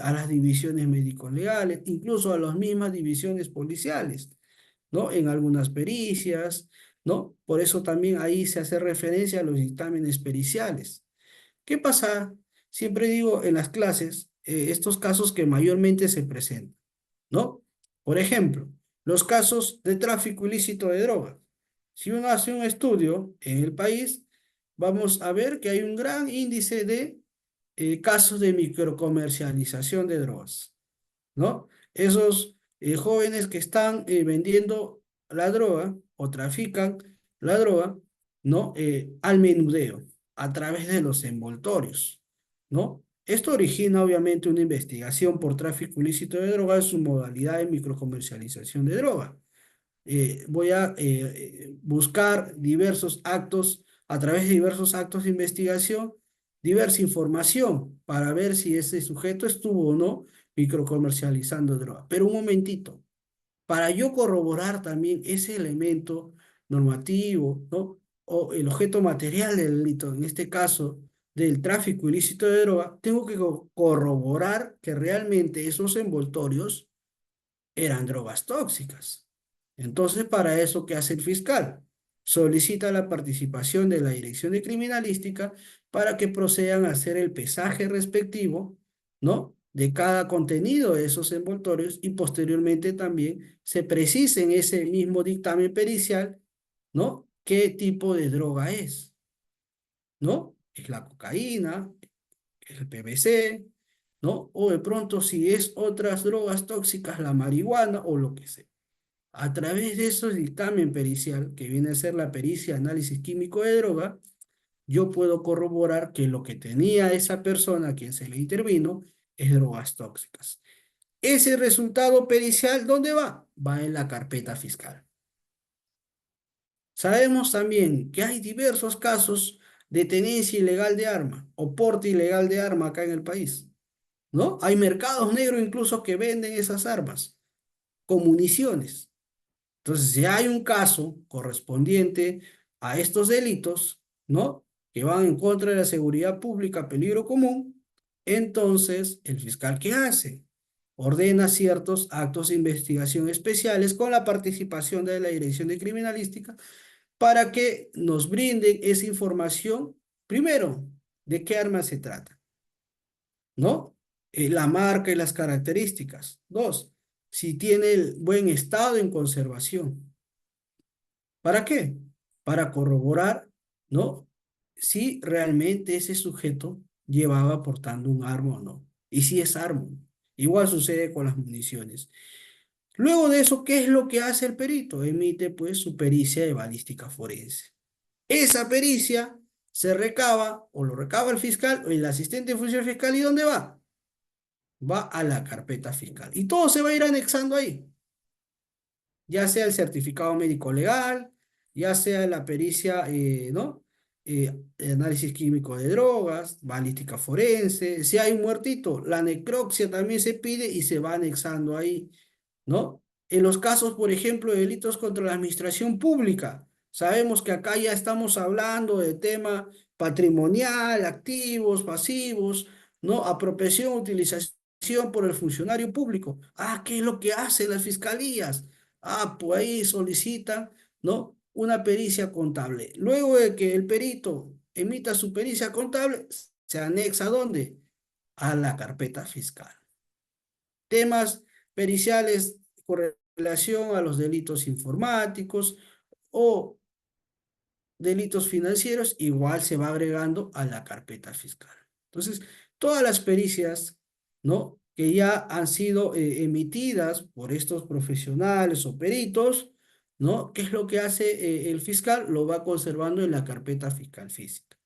a las divisiones médico-legales, incluso a las mismas divisiones policiales, ¿no? En algunas pericias, ¿no? Por eso también ahí se hace referencia a los dictámenes periciales. ¿Qué pasa? Siempre digo en las clases, estos casos que mayormente se presentan, ¿no? Por ejemplo, los casos de tráfico ilícito de drogas. Si uno hace un estudio en el país, vamos a ver que hay un gran índice de casos de microcomercialización de drogas, ¿no? Esos jóvenes que están vendiendo la droga o trafican la droga, ¿no? Al menudeo, a través de los envoltorios, ¿no? Esto origina obviamente una investigación por tráfico ilícito de droga en su modalidad de microcomercialización de droga. Voy a buscar diversos actos, a través de diversos actos de investigación, diversa información para ver si ese sujeto estuvo o no microcomercializando droga. Pero un momentito, para yo corroborar también ese elemento normativo, ¿no? O el objeto material del delito, en este caso del tráfico ilícito de droga, tengo que corroborar que realmente esos envoltorios eran drogas tóxicas. Entonces, para eso, ¿qué hace el fiscal? Solicita la participación de la Dirección de Criminalística para que procedan a hacer el pesaje respectivo, ¿no? De cada contenido de esos envoltorios y posteriormente también se precise en ese mismo dictamen pericial, ¿no? ¿Qué tipo de droga es? ¿No? ¿Es la cocaína? ¿Es el PVC? ¿No? O de pronto si es otras drogas tóxicas, la marihuana o lo que sea. A través de ese dictamen pericial, que viene a ser la pericia análisis químico de droga, yo puedo corroborar que lo que tenía esa persona a quien se le intervino es drogas tóxicas. Ese resultado pericial, ¿dónde va? Va en la carpeta fiscal. Sabemos también que hay diversos casos de tenencia ilegal de arma o porte ilegal de arma acá en el país, ¿no? Hay mercados negros incluso que venden esas armas con municiones. Entonces, si hay un caso correspondiente a estos delitos, ¿no? Que van en contra de la seguridad pública, peligro común, entonces el fiscal, ¿qué hace? Ordena ciertos actos de investigación especiales con la participación de la Dirección de Criminalística para que nos brinden esa información, primero, de qué arma se trata, ¿no? La marca y las características. Dos, si tiene el buen estado en conservación. ¿Para qué? Para corroborar, ¿no? Si realmente ese sujeto llevaba portando un arma o no. Y si es arma. Igual sucede con las municiones. Luego de eso, ¿qué es lo que hace el perito? Emite pues su pericia de balística forense. Esa pericia se recaba o lo recaba el fiscal o el asistente de función fiscal. ¿Y dónde va? Va a la carpeta fiscal. Y todo se va a ir anexando ahí, ya sea el certificado médico legal, ya sea la pericia, ¿no? Análisis químico de drogas, balística forense, si hay un muertito, la necropsia también se pide y se va anexando ahí, ¿no? En los casos, por ejemplo, de delitos contra la administración pública, sabemos que acá ya estamos hablando de tema patrimonial, activos, pasivos, ¿no? Apropiación, utilización por el funcionario público. Ah, ¿qué es lo que hacen las fiscalías? Ah, pues ahí solicitan, ¿no? Una pericia contable. Luego de que el perito emita su pericia contable, se anexa ¿a dónde? A la carpeta fiscal. Temas periciales con relación a los delitos informáticos o delitos financieros, igual se va agregando a la carpeta fiscal. Entonces, todas las pericias, ¿no? Que ya han sido emitidas por estos profesionales o peritos, ¿no? ¿Qué es lo que hace el fiscal? Lo va conservando en la carpeta fiscal física.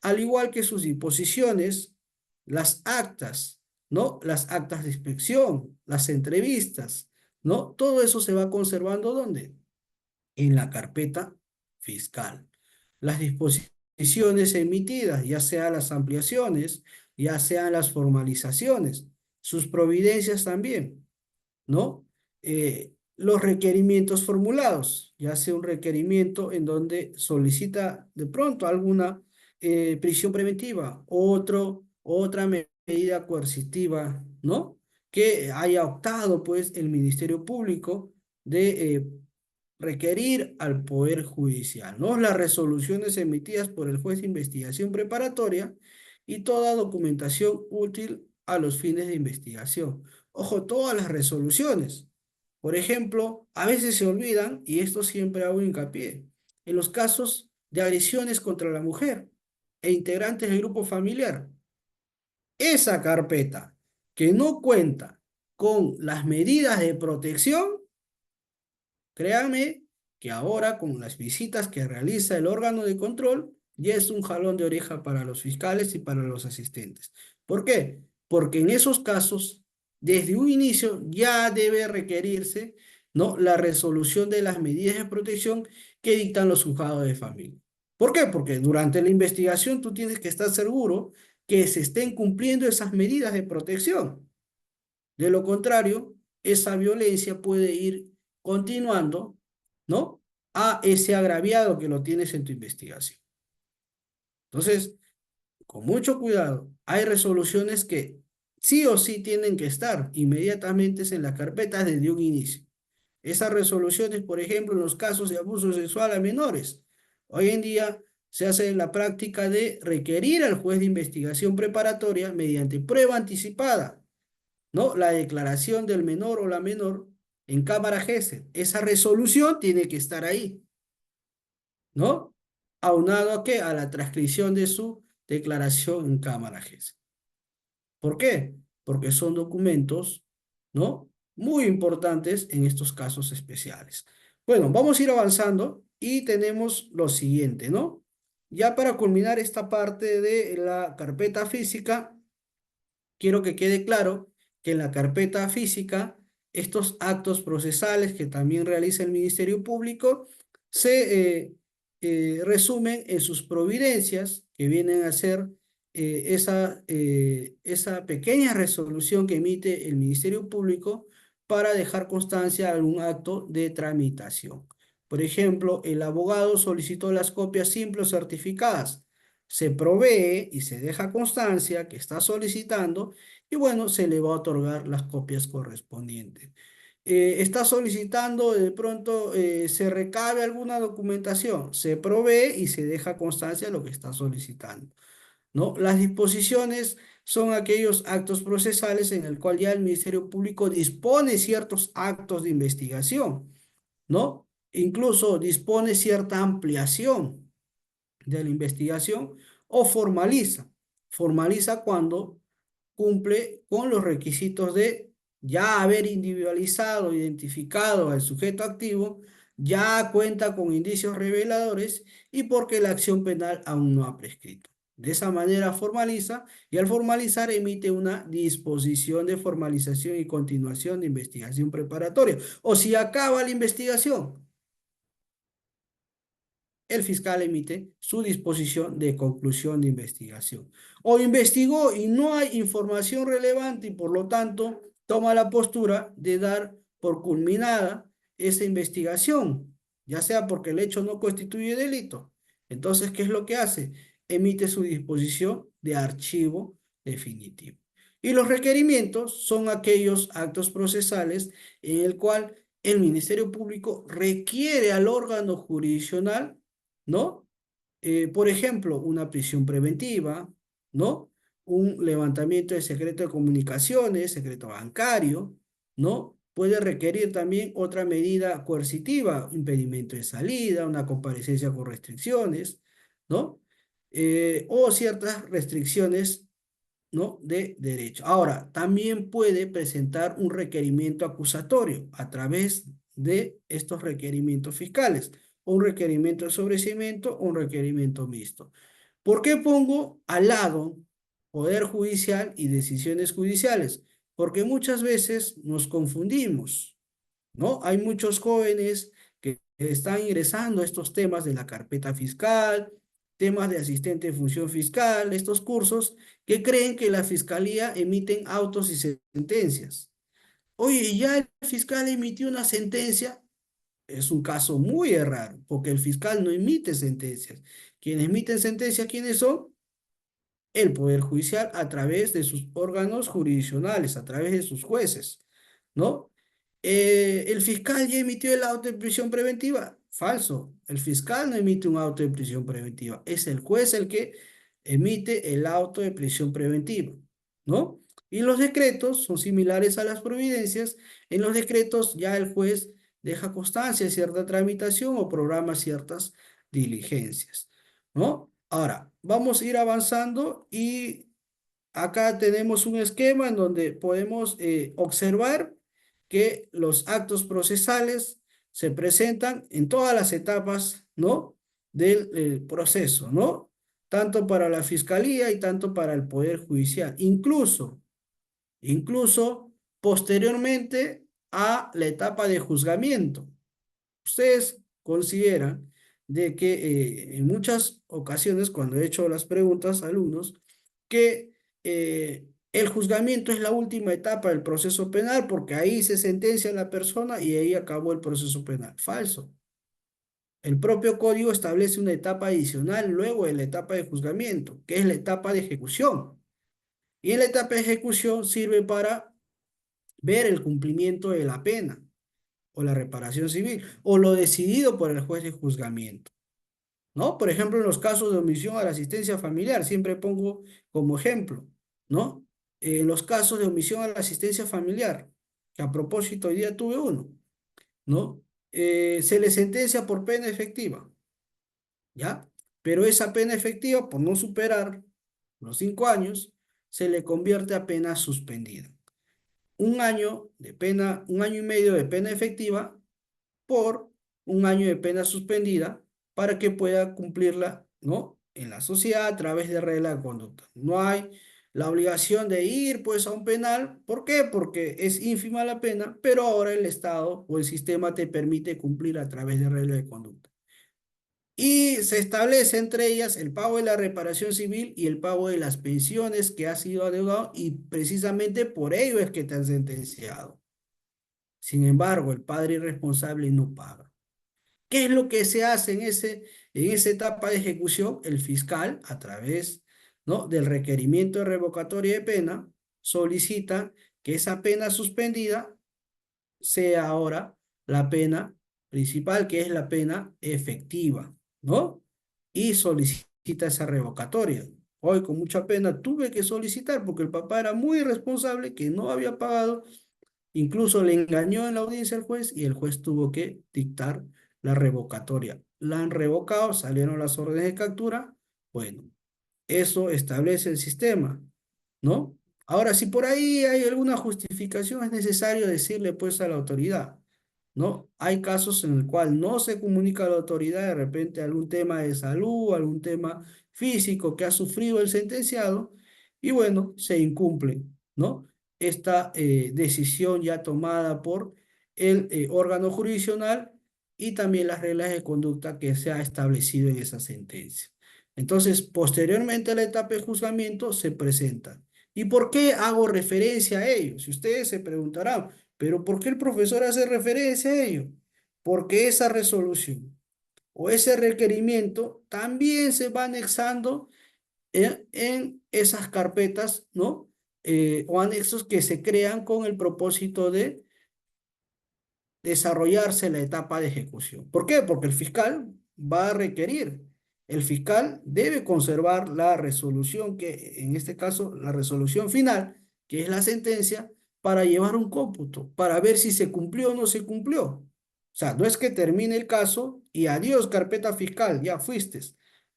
Al igual que sus disposiciones, las actas, ¿no? Las actas de inspección, las entrevistas, ¿no? Todo eso se va conservando ¿dónde? En la carpeta fiscal. Las disposiciones emitidas, ya sean las ampliaciones, ya sean las formalizaciones, sus providencias también, ¿no? Los requerimientos formulados, ya sea un requerimiento en donde solicita de pronto alguna prisión preventiva, otra medida coercitiva, ¿no? Que haya optado, pues, el Ministerio Público de requerir al Poder Judicial, ¿no? Las resoluciones emitidas por el juez de investigación preparatoria y toda documentación útil a los fines de investigación. Ojo, todas las resoluciones. Por ejemplo, a veces se olvidan, y esto siempre hago hincapié, en los casos de agresiones contra la mujer e integrantes del grupo familiar. Esa carpeta que no cuenta con las medidas de protección, créanme que ahora con las visitas que realiza el órgano de control, ya es un jalón de oreja para los fiscales y para los asistentes. ¿Por qué? Porque en esos casos, desde un inicio ya debe requerirse, ¿no? La resolución de las medidas de protección que dictan los juzgados de familia. ¿Por qué? Porque durante la investigación tú tienes que estar seguro que se estén cumpliendo esas medidas de protección. De lo contrario, esa violencia puede ir continuando, ¿no? A ese agraviado que lo tienes en tu investigación. Entonces, con mucho cuidado, hay resoluciones que sí o sí tienen que estar inmediatamente en las carpetas desde un inicio. Esas resoluciones, por ejemplo, en los casos de abuso sexual a menores. Hoy en día se hace la práctica de requerir al juez de investigación preparatoria mediante prueba anticipada, ¿no? La declaración del menor o la menor en cámara GESEL. Esa resolución tiene que estar ahí, ¿no? Aunado a qué? A la transcripción de su declaración en cámara GESEL. ¿Por qué? Porque son documentos, ¿no? Muy importantes en estos casos especiales. Bueno, vamos a ir avanzando y tenemos lo siguiente, ¿no? Ya para culminar esta parte de la carpeta física, quiero que quede claro que en la carpeta física, estos actos procesales que también realiza el Ministerio Público se resumen en sus providencias, que vienen a ser esa pequeña resolución que emite el Ministerio Público para dejar constancia de algún acto de tramitación. Por ejemplo, el abogado solicitó las copias simples certificadas, se provee y se deja constancia que está solicitando y bueno, se le va a otorgar las copias correspondientes. Está solicitando, de pronto se recabe alguna documentación, se provee y se deja constancia de lo que está solicitando, ¿no? Las disposiciones son aquellos actos procesales en el cual ya el Ministerio Público dispone ciertos actos de investigación, ¿no? Incluso dispone cierta ampliación de la investigación o formaliza. Formaliza cuando cumple con los requisitos de ya haber individualizado, identificado al sujeto activo, ya cuenta con indicios reveladores y porque la acción penal aún no ha prescrito. De esa manera formaliza y al formalizar emite una disposición de formalización y continuación de investigación preparatoria. O si acaba la investigación, el fiscal emite su disposición de conclusión de investigación. O investigó y no hay información relevante y por lo tanto toma la postura de dar por culminada esa investigación, ya sea porque el hecho no constituye delito. Entonces, ¿qué es lo que hace? Emite su disposición de archivo definitivo. Y los requerimientos son aquellos actos procesales en el cual el Ministerio Público requiere al órgano jurisdiccional, ¿no? Por ejemplo, una prisión preventiva, ¿no? Un levantamiento de secreto de comunicaciones, secreto bancario, ¿no? Puede requerir también otra medida coercitiva, impedimento de salida, una comparecencia con restricciones, ¿no? O ciertas restricciones, ¿no? De derecho. Ahora, también puede presentar un requerimiento acusatorio a través de estos requerimientos fiscales, o un requerimiento de sobreseimiento o un requerimiento mixto. ¿Por qué pongo al lado Poder Judicial y decisiones judiciales? Porque muchas veces nos confundimos, ¿no? Hay muchos jóvenes que están ingresando a estos temas de la carpeta fiscal, temas de asistente de función fiscal, estos cursos, que creen que la fiscalía emiten autos y sentencias. Oye, ya el fiscal emitió una sentencia, es un caso muy raro, porque el fiscal no emite sentencias. Quienes emiten sentencias, ¿quiénes son? El Poder Judicial a través de sus órganos jurisdiccionales, a través de sus jueces, ¿no? ¿El fiscal ya emitió el auto de prisión preventiva? Falso. El fiscal no emite un auto de prisión preventiva. Es el juez el que emite el auto de prisión preventiva, ¿no? Y los decretos son similares a las providencias. En los decretos ya el juez deja constancia de cierta tramitación o programa ciertas diligencias, ¿no? Ahora, vamos a ir avanzando y acá tenemos un esquema en donde podemos observar que los actos procesales se presentan en todas las etapas, ¿no? Del proceso, ¿no? Tanto para la fiscalía y tanto para el Poder Judicial. Incluso posteriormente a la etapa de juzgamiento. ¿Ustedes consideran de que en muchas ocasiones, cuando he hecho las preguntas a alumnos, que el juzgamiento es la última etapa del proceso penal porque ahí se sentencia a la persona y ahí acabó el proceso penal? Falso. El propio código establece una etapa adicional luego de la etapa de juzgamiento, que es la etapa de ejecución. Y en la etapa de ejecución sirve para ver el cumplimiento de la pena. o la reparación civil, o lo decidido por el juez de juzgamiento, ¿no? Por ejemplo, en los casos de omisión a la asistencia familiar, siempre pongo como ejemplo, ¿no? En los casos de omisión a la asistencia familiar, que a propósito hoy día tuve uno, ¿no? Se le sentencia por pena efectiva, ¿ya? Pero esa pena efectiva, por no superar los 5 años, se le convierte a pena suspendida. Un año de pena, 1 año y medio de pena efectiva por 1 año de pena suspendida para que pueda cumplirla, ¿no? En la sociedad a través de regla de conducta. No hay la obligación de ir pues a un penal. ¿Por qué? Porque es ínfima la pena, pero ahora el Estado o el sistema te permite cumplir a través de regla de conducta. Y se establece entre ellas el pago de la reparación civil y el pago de las pensiones que ha sido adeudado y precisamente por ello es que te han sentenciado. Sin embargo, el padre irresponsable no paga. ¿Qué es lo que se hace en esa etapa de ejecución? El fiscal, a través, ¿no?, del requerimiento de revocatoria de pena, solicita que esa pena suspendida sea ahora la pena principal, que es la pena efectiva, ¿no? Y solicita esa revocatoria. Hoy, con mucha pena, tuve que solicitar porque el papá era muy irresponsable, que no había pagado. Incluso le engañó en la audiencia al juez y el juez tuvo que dictar la revocatoria. La han revocado, salieron las órdenes de captura. Bueno, eso establece el sistema, ¿no? Ahora, si por ahí hay alguna justificación, es necesario decirle pues a la autoridad, ¿no? Hay casos en el cual no se comunica a la autoridad de repente algún tema de salud, algún tema físico que ha sufrido el sentenciado y bueno, se incumple, ¿no? Esta decisión ya tomada por el órgano jurisdiccional y también las reglas de conducta que se ha establecido en esa sentencia. Entonces, posteriormente a la etapa de juzgamiento se presenta. ¿Y por qué hago referencia a ello? Si ustedes se preguntarán, ¿pero por qué el profesor hace referencia a ello? Porque esa resolución o ese requerimiento también se va anexando en esas carpetas, ¿no? O anexos que se crean con el propósito de desarrollarse la etapa de ejecución. ¿Por qué? Porque el fiscal va a requerir, el fiscal debe conservar la resolución, que en este caso la resolución final, que es la sentencia, para llevar un cómputo, para ver si se cumplió o no se cumplió. O sea, no es que termine el caso y adiós, carpeta fiscal, ya fuiste.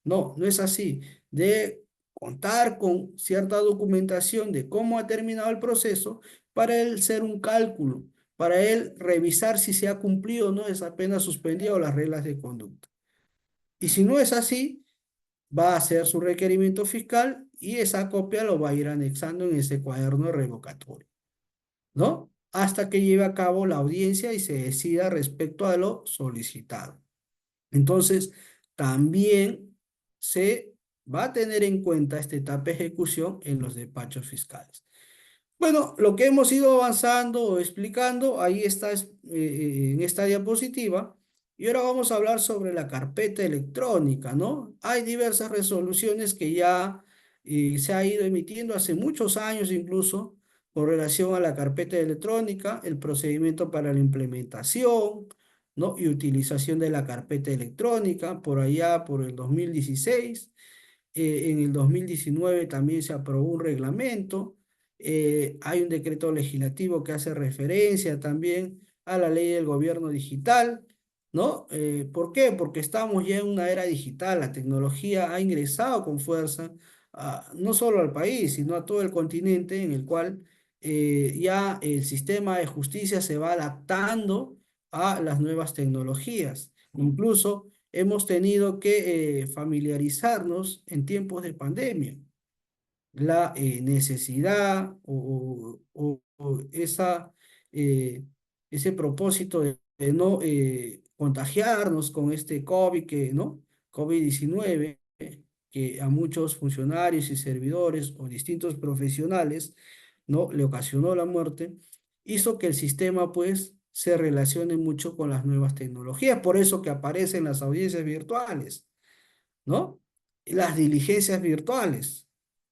No, no es así. De contar con cierta documentación de cómo ha terminado el proceso para él ser un cálculo, para él revisar si se ha cumplido o no esa pena suspendida o las reglas de conducta. Y si no es así, va a hacer su requerimiento fiscal y esa copia lo va a ir anexando en ese cuaderno revocatorio, ¿no? Hasta que lleve a cabo la audiencia y se decida respecto a lo solicitado. Entonces, también se va a tener en cuenta esta etapa de ejecución en los despachos fiscales. Bueno, lo que hemos ido avanzando o explicando, ahí está en esta diapositiva. Y ahora vamos a hablar sobre la carpeta electrónica, ¿no? Hay diversas resoluciones que ya se ha ido emitiendo hace muchos años incluso con relación a la carpeta electrónica, el procedimiento para la implementación, ¿no? Y utilización de la carpeta electrónica por allá por el 2016. En el 2019 también se aprobó un reglamento. Hay un decreto legislativo que hace referencia también a la ley del gobierno digital, ¿no? ¿Por qué? Porque estamos ya en una era digital. La tecnología ha ingresado con fuerza, no solo al país, sino a todo el continente, en el cual ya el sistema de justicia se va adaptando a las nuevas tecnologías. Incluso hemos tenido que familiarizarnos en tiempos de pandemia. La necesidad o ese propósito de no contagiarnos con este COVID, ¿no? COVID-19, que a muchos funcionarios y servidores o distintos profesionales, ¿no?, le ocasionó la muerte, hizo que el sistema, pues, se relacione mucho con las nuevas tecnologías. Por eso que aparecen las audiencias virtuales, ¿no? Las diligencias virtuales,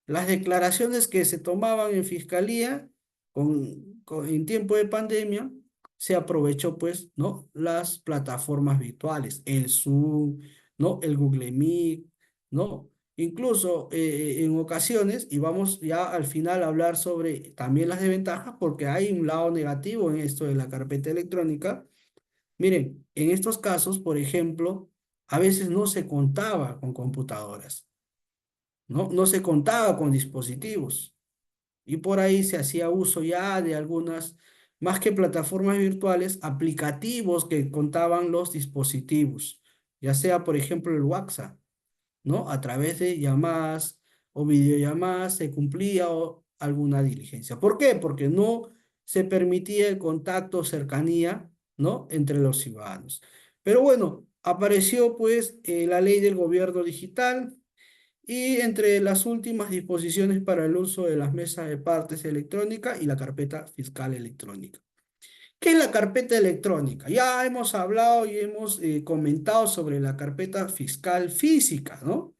las declaraciones que se tomaban en fiscalía en tiempo de pandemia, se aprovechó, pues, ¿no? Las plataformas virtuales, el Zoom, ¿no? El Google Meet, ¿no? Incluso en ocasiones, y vamos ya al final a hablar sobre también las desventajas, porque hay un lado negativo en esto de la carpeta electrónica. Miren, en estos casos, por ejemplo, a veces no se contaba con computadoras, ¿no? No se contaba con dispositivos. Y por ahí se hacía uso ya de algunas, más que plataformas virtuales, aplicativos que contaban los dispositivos, ya sea, por ejemplo, el WhatsApp, ¿no? A través de llamadas o videollamadas se cumplía alguna diligencia. ¿Por qué? Porque no se permitía el contacto o cercanía, ¿no? Entre los ciudadanos. Pero bueno, apareció pues la ley del gobierno digital y entre las últimas disposiciones para el uso de las mesas de partes electrónica y la carpeta fiscal electrónica. ¿Qué es la carpeta electrónica? Ya hemos hablado y hemos comentado sobre la carpeta fiscal física, ¿no?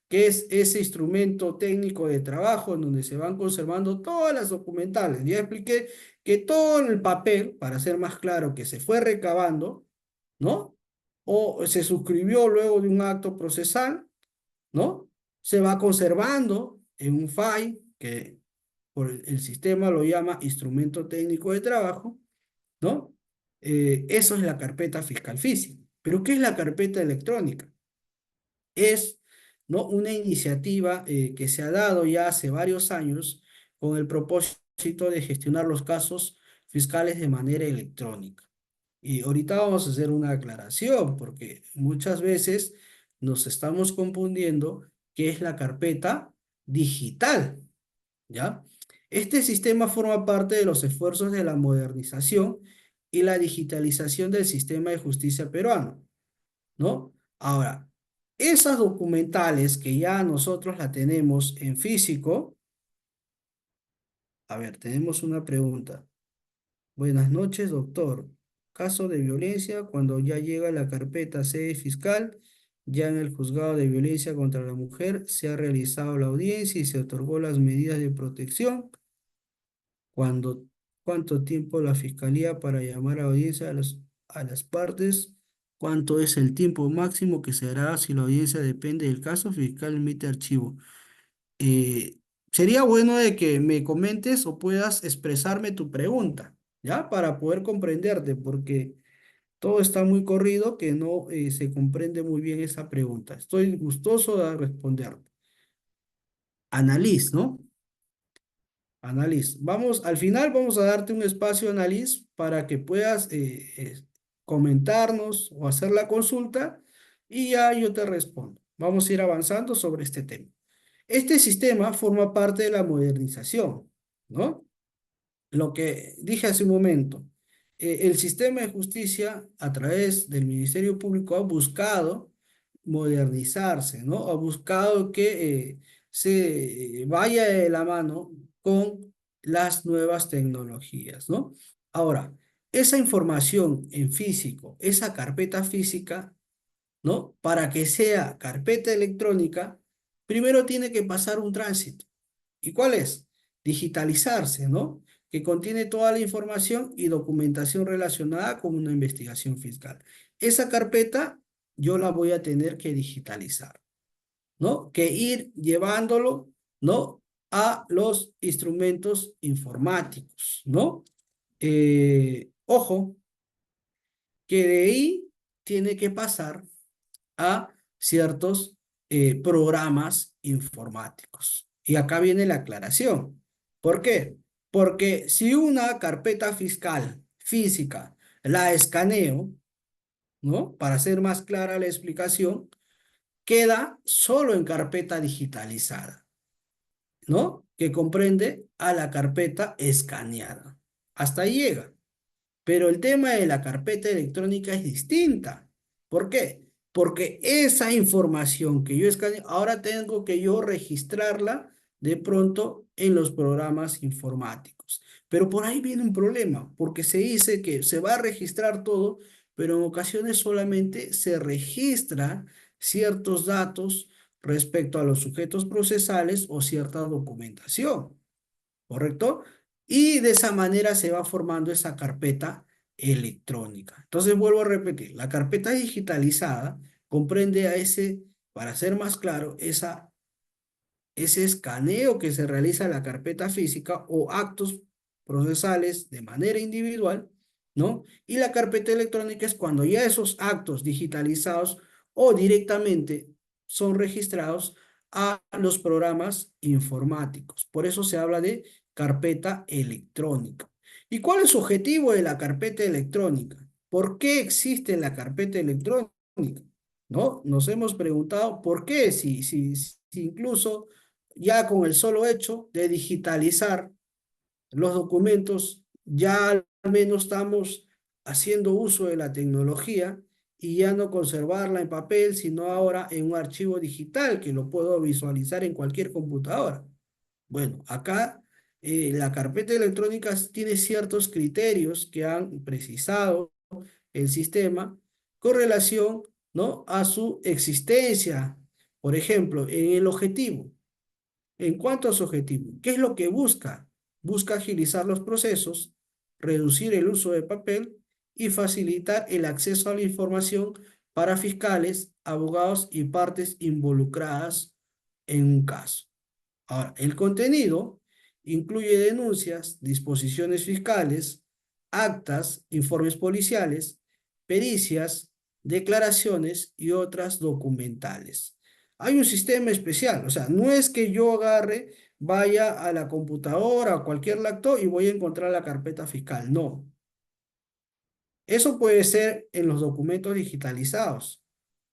Que es ese instrumento técnico de trabajo en donde se van conservando todas las documentales. Ya expliqué que todo el papel, para ser más claro, que se fue recabando, ¿no? O se suscribió luego de un acto procesal, ¿no? Se va conservando en un file que por el sistema lo llama instrumento técnico de trabajo, ¿no? Eso es la carpeta fiscal física. Pero ¿qué es la carpeta electrónica? Es, ¿no? Una iniciativa que se ha dado ya hace varios años con el propósito de gestionar los casos fiscales de manera electrónica. Y ahorita vamos a hacer una aclaración porque muchas veces nos estamos confundiendo qué es la carpeta digital, ¿ya? Este sistema forma parte de los esfuerzos de la modernización y la digitalización del sistema de justicia peruano, ¿no? Ahora, esas documentales que ya nosotros la tenemos en físico, a ver, tenemos una pregunta. Buenas noches, doctor. Caso de violencia, cuando ya llega la carpeta sede fiscal, ya en el juzgado de violencia contra la mujer se ha realizado la audiencia y se otorgó las medidas de protección. Cuando, ¿Cuánto tiempo la fiscalía para llamar a audiencia a las partes? ¿Cuánto es el tiempo máximo que se hará si la audiencia depende del caso? Fiscal emite archivo. Eh, Sería bueno de que me comentes o puedas expresarme tu pregunta, ¿ya? Para poder comprenderte, porque todo está muy corrido que no se comprende muy bien esa pregunta. Estoy gustoso de responderte. Analiz, ¿no? Analiz. Vamos, al final vamos a darte un espacio, Analiz, para que puedas comentarnos o hacer la consulta y ya yo te respondo. Vamos a ir avanzando sobre este tema. Este sistema forma parte de la modernización, ¿no? Lo que dije hace un momento, el sistema de justicia a través del Ministerio Público ha buscado modernizarse, ¿no? Ha buscado que se vaya de la mano con las nuevas tecnologías, ¿no? Ahora, esa información en físico, esa carpeta física, ¿no? Para que sea carpeta electrónica, primero tiene que pasar un tránsito. ¿Y cuál es? Digitalizarse, ¿no? Que contiene toda la información y documentación relacionada con una investigación fiscal. Esa carpeta yo la voy a tener que digitalizar, ¿no? Que ir llevándolo, ¿no? A los instrumentos informáticos, ¿no? Ojo, que de ahí tiene que pasar a ciertos programas informáticos. Y acá viene la aclaración. ¿Por qué? Porque si una carpeta fiscal física la escaneo, ¿no? Para hacer más clara la explicación, queda solo en carpeta digitalizada, ¿no? Que comprende a la carpeta escaneada. Hasta ahí llega. Pero el tema de la carpeta electrónica es distinta. ¿Por qué? Porque esa información que yo escaneo, ahora tengo que yo registrarla de pronto en los programas informáticos. Pero por ahí viene un problema, porque se dice que se va a registrar todo, pero en ocasiones solamente se registra ciertos datos respecto a los sujetos procesales o cierta documentación. ¿Correcto? Y de esa manera se va formando esa carpeta electrónica. Entonces vuelvo a repetir, la carpeta digitalizada comprende a para ser más claro, ese escaneo que se realiza en la carpeta física o actos procesales de manera individual, ¿no? Y la carpeta electrónica es cuando ya esos actos digitalizados o directamente son registrados a los programas informáticos. Por eso se habla de carpeta electrónica. ¿Y cuál es su objetivo de la carpeta electrónica? ¿Por qué existe la carpeta electrónica? ¿No? Nos hemos preguntado por qué, si incluso ya con el solo hecho de digitalizar los documentos, ya al menos estamos haciendo uso de la tecnología y ya no conservarla en papel, sino ahora en un archivo digital que lo puedo visualizar en cualquier computadora. Bueno, acá la carpeta electrónica tiene ciertos criterios que han precisado el sistema con relación, ¿no?, a su existencia. Por ejemplo, en el objetivo. En cuanto a su objetivo, ¿qué es lo que busca? Busca agilizar los procesos, reducir el uso de papel y facilitar el acceso a la información para fiscales, abogados y partes involucradas en un caso. Ahora, el contenido incluye denuncias, disposiciones fiscales, actas, informes policiales, pericias, declaraciones y otras documentales. Hay un sistema especial, o sea, no es que yo agarre, vaya a la computadora o cualquier lacto y voy a encontrar la carpeta fiscal. No, eso puede ser en los documentos digitalizados,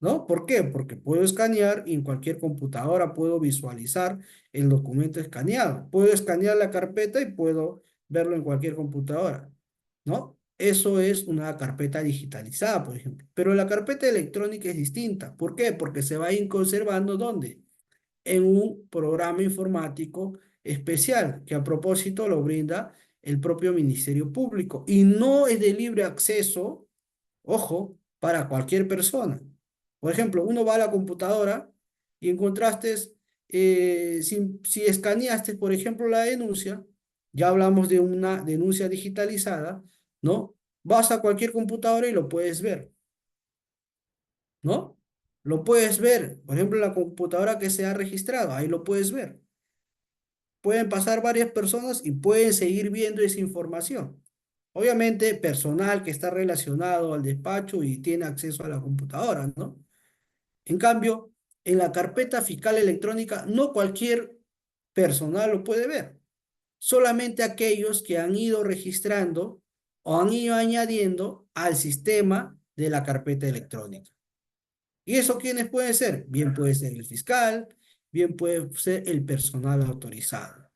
¿no? ¿Por qué? Porque puedo escanear y en cualquier computadora puedo visualizar el documento escaneado. Puedo escanear la carpeta y puedo verlo en cualquier computadora, ¿no? Eso es una carpeta digitalizada, por ejemplo. Pero la carpeta electrónica es distinta. ¿Por qué? Porque se va a ir conservando, ¿dónde? En un programa informático especial, que a propósito lo brinda el propio Ministerio Público y no es de libre acceso, ojo, para cualquier persona. Por ejemplo, uno va a la computadora y encontraste, si escaneaste, por ejemplo, la denuncia, ya hablamos de una denuncia digitalizada, ¿no? Vas a cualquier computadora y lo puedes ver, ¿no? Lo puedes ver, por ejemplo, la computadora que se ha registrado, ahí lo puedes ver. Pueden pasar varias personas y pueden seguir viendo esa información. Obviamente, personal que está relacionado al despacho y tiene acceso a la computadora, ¿no? En cambio, en la carpeta fiscal electrónica, no cualquier personal lo puede ver. Solamente aquellos que han ido registrando o han ido añadiendo al sistema de la carpeta electrónica. ¿Y eso quiénes pueden ser? Bien puede ser el fiscal, bien puede ser el personal autorizado.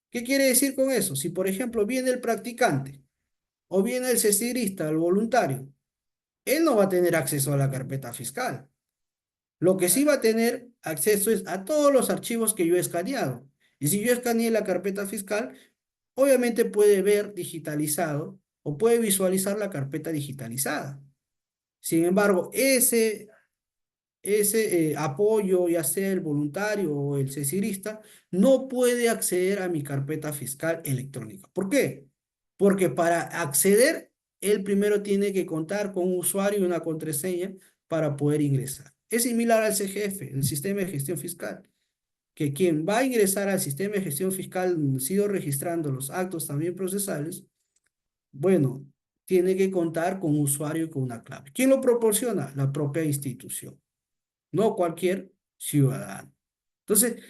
¿Qué quiere decir con eso? Si, por ejemplo, viene el practicante o viene el cesidista, el voluntario, él no va a tener acceso a la carpeta fiscal. Lo que sí va a tener acceso es a todos los archivos que yo he escaneado. Y si yo escaneé la carpeta fiscal, obviamente puede ver digitalizado o puede visualizar la carpeta digitalizada. Sin embargo, ese apoyo, ya sea el voluntario o el cesirista, no puede acceder a mi carpeta fiscal electrónica. ¿Por qué? Porque para acceder, él primero tiene que contar con un usuario y una contraseña para poder ingresar. Es similar al CGF, el sistema de gestión fiscal, que quien va a ingresar al sistema de gestión fiscal donde sido registrando los actos también procesales, bueno, tiene que contar con un usuario y con una clave. ¿Quién lo proporciona? La propia institución, no cualquier ciudadano. Entonces,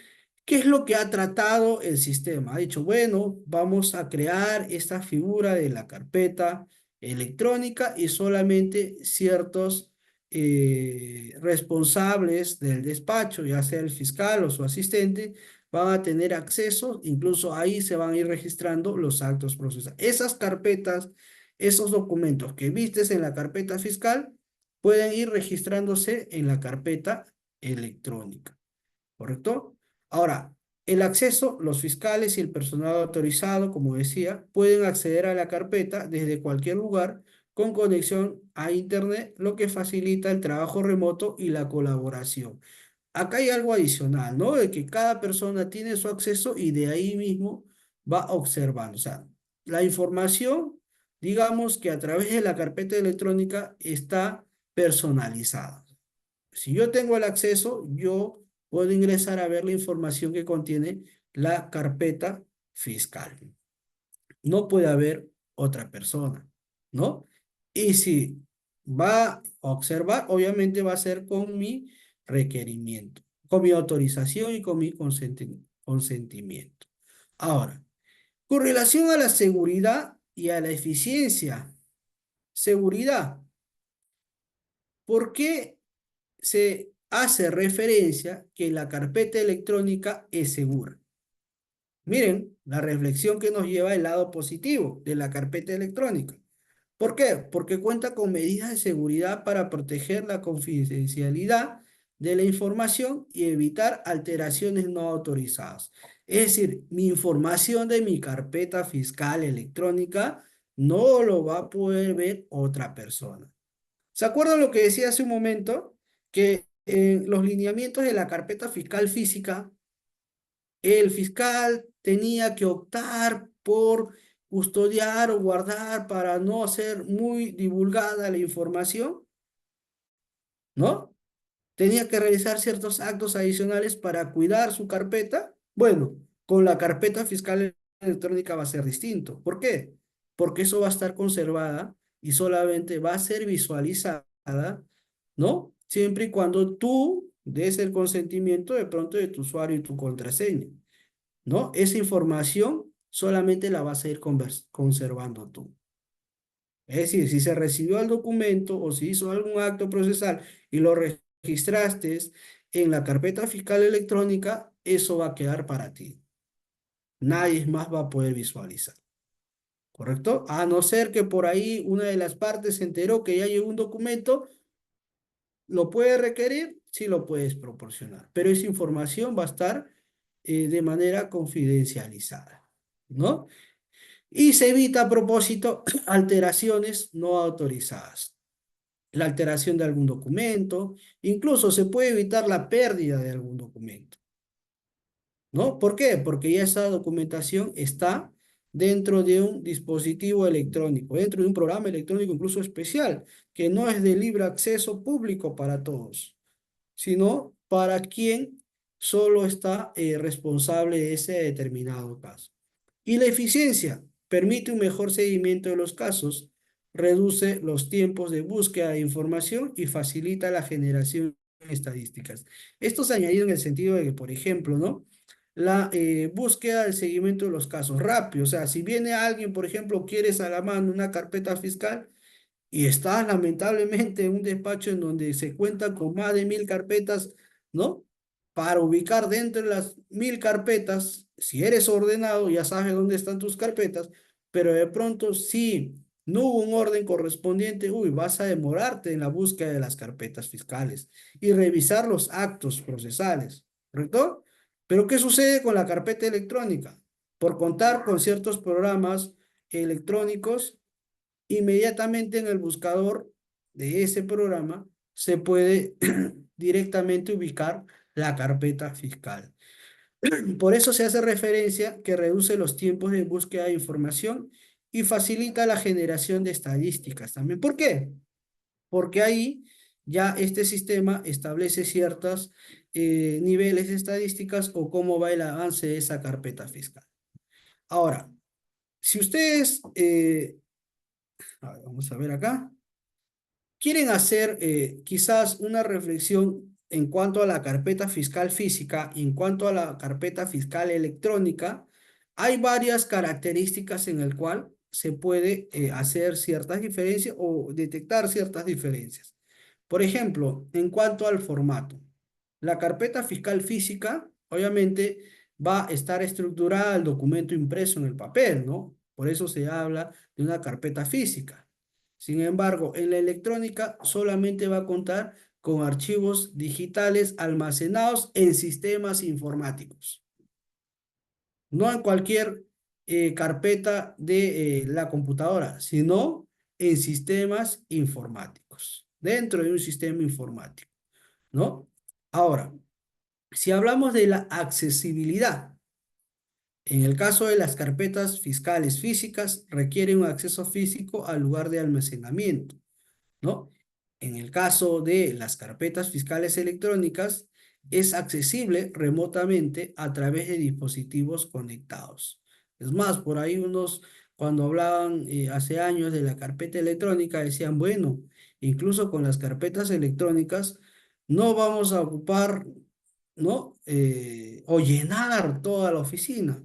¿qué es lo que ha tratado el sistema? Ha dicho, bueno, vamos a crear esta figura de la carpeta electrónica y solamente ciertos responsables del despacho, ya sea el fiscal o su asistente, van a tener acceso, incluso ahí se van a ir registrando los actos procesales. Esas carpetas, esos documentos que vistes en la carpeta fiscal, pueden ir registrándose en la carpeta electrónica, ¿correcto? Ahora, el acceso, los fiscales y el personal autorizado, como decía, pueden acceder a la carpeta desde cualquier lugar con conexión a Internet, lo que facilita el trabajo remoto y la colaboración. Acá hay algo adicional, ¿no? De que cada persona tiene su acceso y de ahí mismo va observando. O sea, la información digamos que a través de la carpeta electrónica está personalizada. Si yo tengo el acceso, yo puedo ingresar a ver la información que contiene la carpeta fiscal. No puede haber otra persona, ¿no? Y si va a observar, obviamente va a ser con mi requerimiento, con mi autorización y con mi consentimiento. Ahora, con relación a la seguridad y a la eficiencia, seguridad, ¿por qué se hace referencia que la carpeta electrónica es segura? Miren la reflexión que nos lleva al lado positivo de la carpeta electrónica. ¿Por qué? Porque cuenta con medidas de seguridad para proteger la confidencialidad de la información y evitar alteraciones no autorizadas. Es decir, mi información de mi carpeta fiscal electrónica no lo va a poder ver otra persona. ¿Se acuerdan lo que decía hace un momento? Que en los lineamientos de la carpeta fiscal física el fiscal tenía que optar por custodiar o guardar para no hacer muy divulgada la información, ¿no? Tenía que realizar ciertos actos adicionales para cuidar su carpeta. Bueno, con la carpeta fiscal electrónica va a ser distinto. ¿Por qué? Porque eso va a estar conservada y solamente va a ser visualizada, ¿no? Siempre y cuando tú des el consentimiento de pronto de tu usuario y tu contraseña. ¿No? Esa información solamente la vas a ir conservando tú. Es decir, si se recibió el documento o si hizo algún acto procesal y lo registraste en la carpeta fiscal electrónica, eso va a quedar para ti. Nadie más va a poder visualizar. ¿Correcto? A no ser que por ahí una de las partes se enteró que ya llegó un documento, ¿lo puede requerir? Sí lo puedes proporcionar, pero esa información va a estar de manera confidencializada, ¿no? Y se evita a propósito alteraciones no autorizadas. La alteración de algún documento, incluso se puede evitar la pérdida de algún documento, ¿no? ¿Por qué? Porque ya esa documentación está dentro de un dispositivo electrónico, dentro de un programa electrónico incluso especial, que no es de libre acceso público para todos, sino para quien solo está responsable de ese determinado caso. Y la eficiencia permite un mejor seguimiento de los casos, reduce los tiempos de búsqueda de información y facilita la generación de estadísticas. Esto se ha añadido en el sentido de que, por ejemplo, ¿no? La búsqueda del seguimiento de los casos rápido. O sea, si viene alguien, por ejemplo, quieres a la mano una carpeta fiscal, y está lamentablemente en un despacho en donde se cuenta con más de 1000 carpetas, ¿no? Para ubicar dentro de las 1000 carpetas, si eres ordenado, ya sabes dónde están tus carpetas, pero de pronto si no hubo un orden correspondiente, uy, vas a demorarte en la búsqueda de las carpetas fiscales y revisar los actos procesales, ¿correcto? Pero ¿qué sucede con la carpeta electrónica? Por contar con ciertos programas electrónicos, inmediatamente en el buscador de ese programa se puede directamente ubicar la carpeta fiscal. Por eso se hace referencia que reduce los tiempos de búsqueda de información y facilita la generación de estadísticas también. ¿Por qué? Porque ahí ya este sistema establece ciertos niveles de estadísticas o cómo va el avance de esa carpeta fiscal. Ahora, si ustedes, a ver, vamos a ver acá, quieren hacer quizás una reflexión en cuanto a la carpeta fiscal física y en cuanto a la carpeta fiscal electrónica, hay varias características en el cual se puede hacer ciertas diferencias o detectar ciertas diferencias. Por ejemplo, en cuanto al formato, la carpeta fiscal física obviamente va a estar estructurada el documento impreso en el papel, ¿no? Por eso se habla de una carpeta física. Sin embargo, en la electrónica solamente va a contar con archivos digitales almacenados en sistemas informáticos, no en cualquier carpeta de la computadora, sino en sistemas informáticos, dentro de un sistema informático, ¿no? Ahora, si hablamos de la accesibilidad, En el caso de las carpetas fiscales físicas, requiere un acceso físico al lugar de almacenamiento, ¿no? En el caso de las carpetas fiscales electrónicas, es accesible remotamente a través de dispositivos conectados. Es más, por ahí cuando hablaban hace años de la carpeta electrónica, decían, bueno, incluso con las carpetas electrónicas, no vamos a ocupar, ¿no? O llenar toda la oficina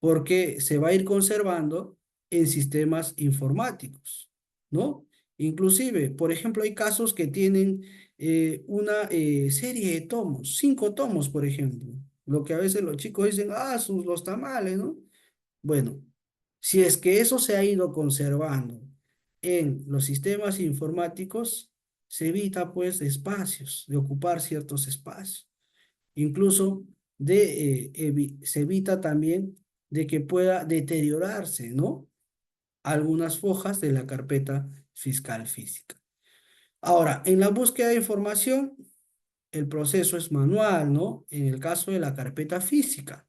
porque se va a ir conservando en sistemas informáticos, ¿no? Inclusive, por ejemplo, hay casos que tienen una serie de tomos, 5 tomos, por ejemplo, lo que a veces los chicos dicen, ah, los tamales, ¿no? Bueno, si es que eso se ha ido conservando en los sistemas informáticos, se evita pues espacios, de ocupar ciertos espacios. Incluso se evita también de que pueda deteriorarse, ¿no? Algunas hojas de la carpeta fiscal física. Ahora, en la búsqueda de información, el proceso es manual, ¿no? En el caso de la carpeta física,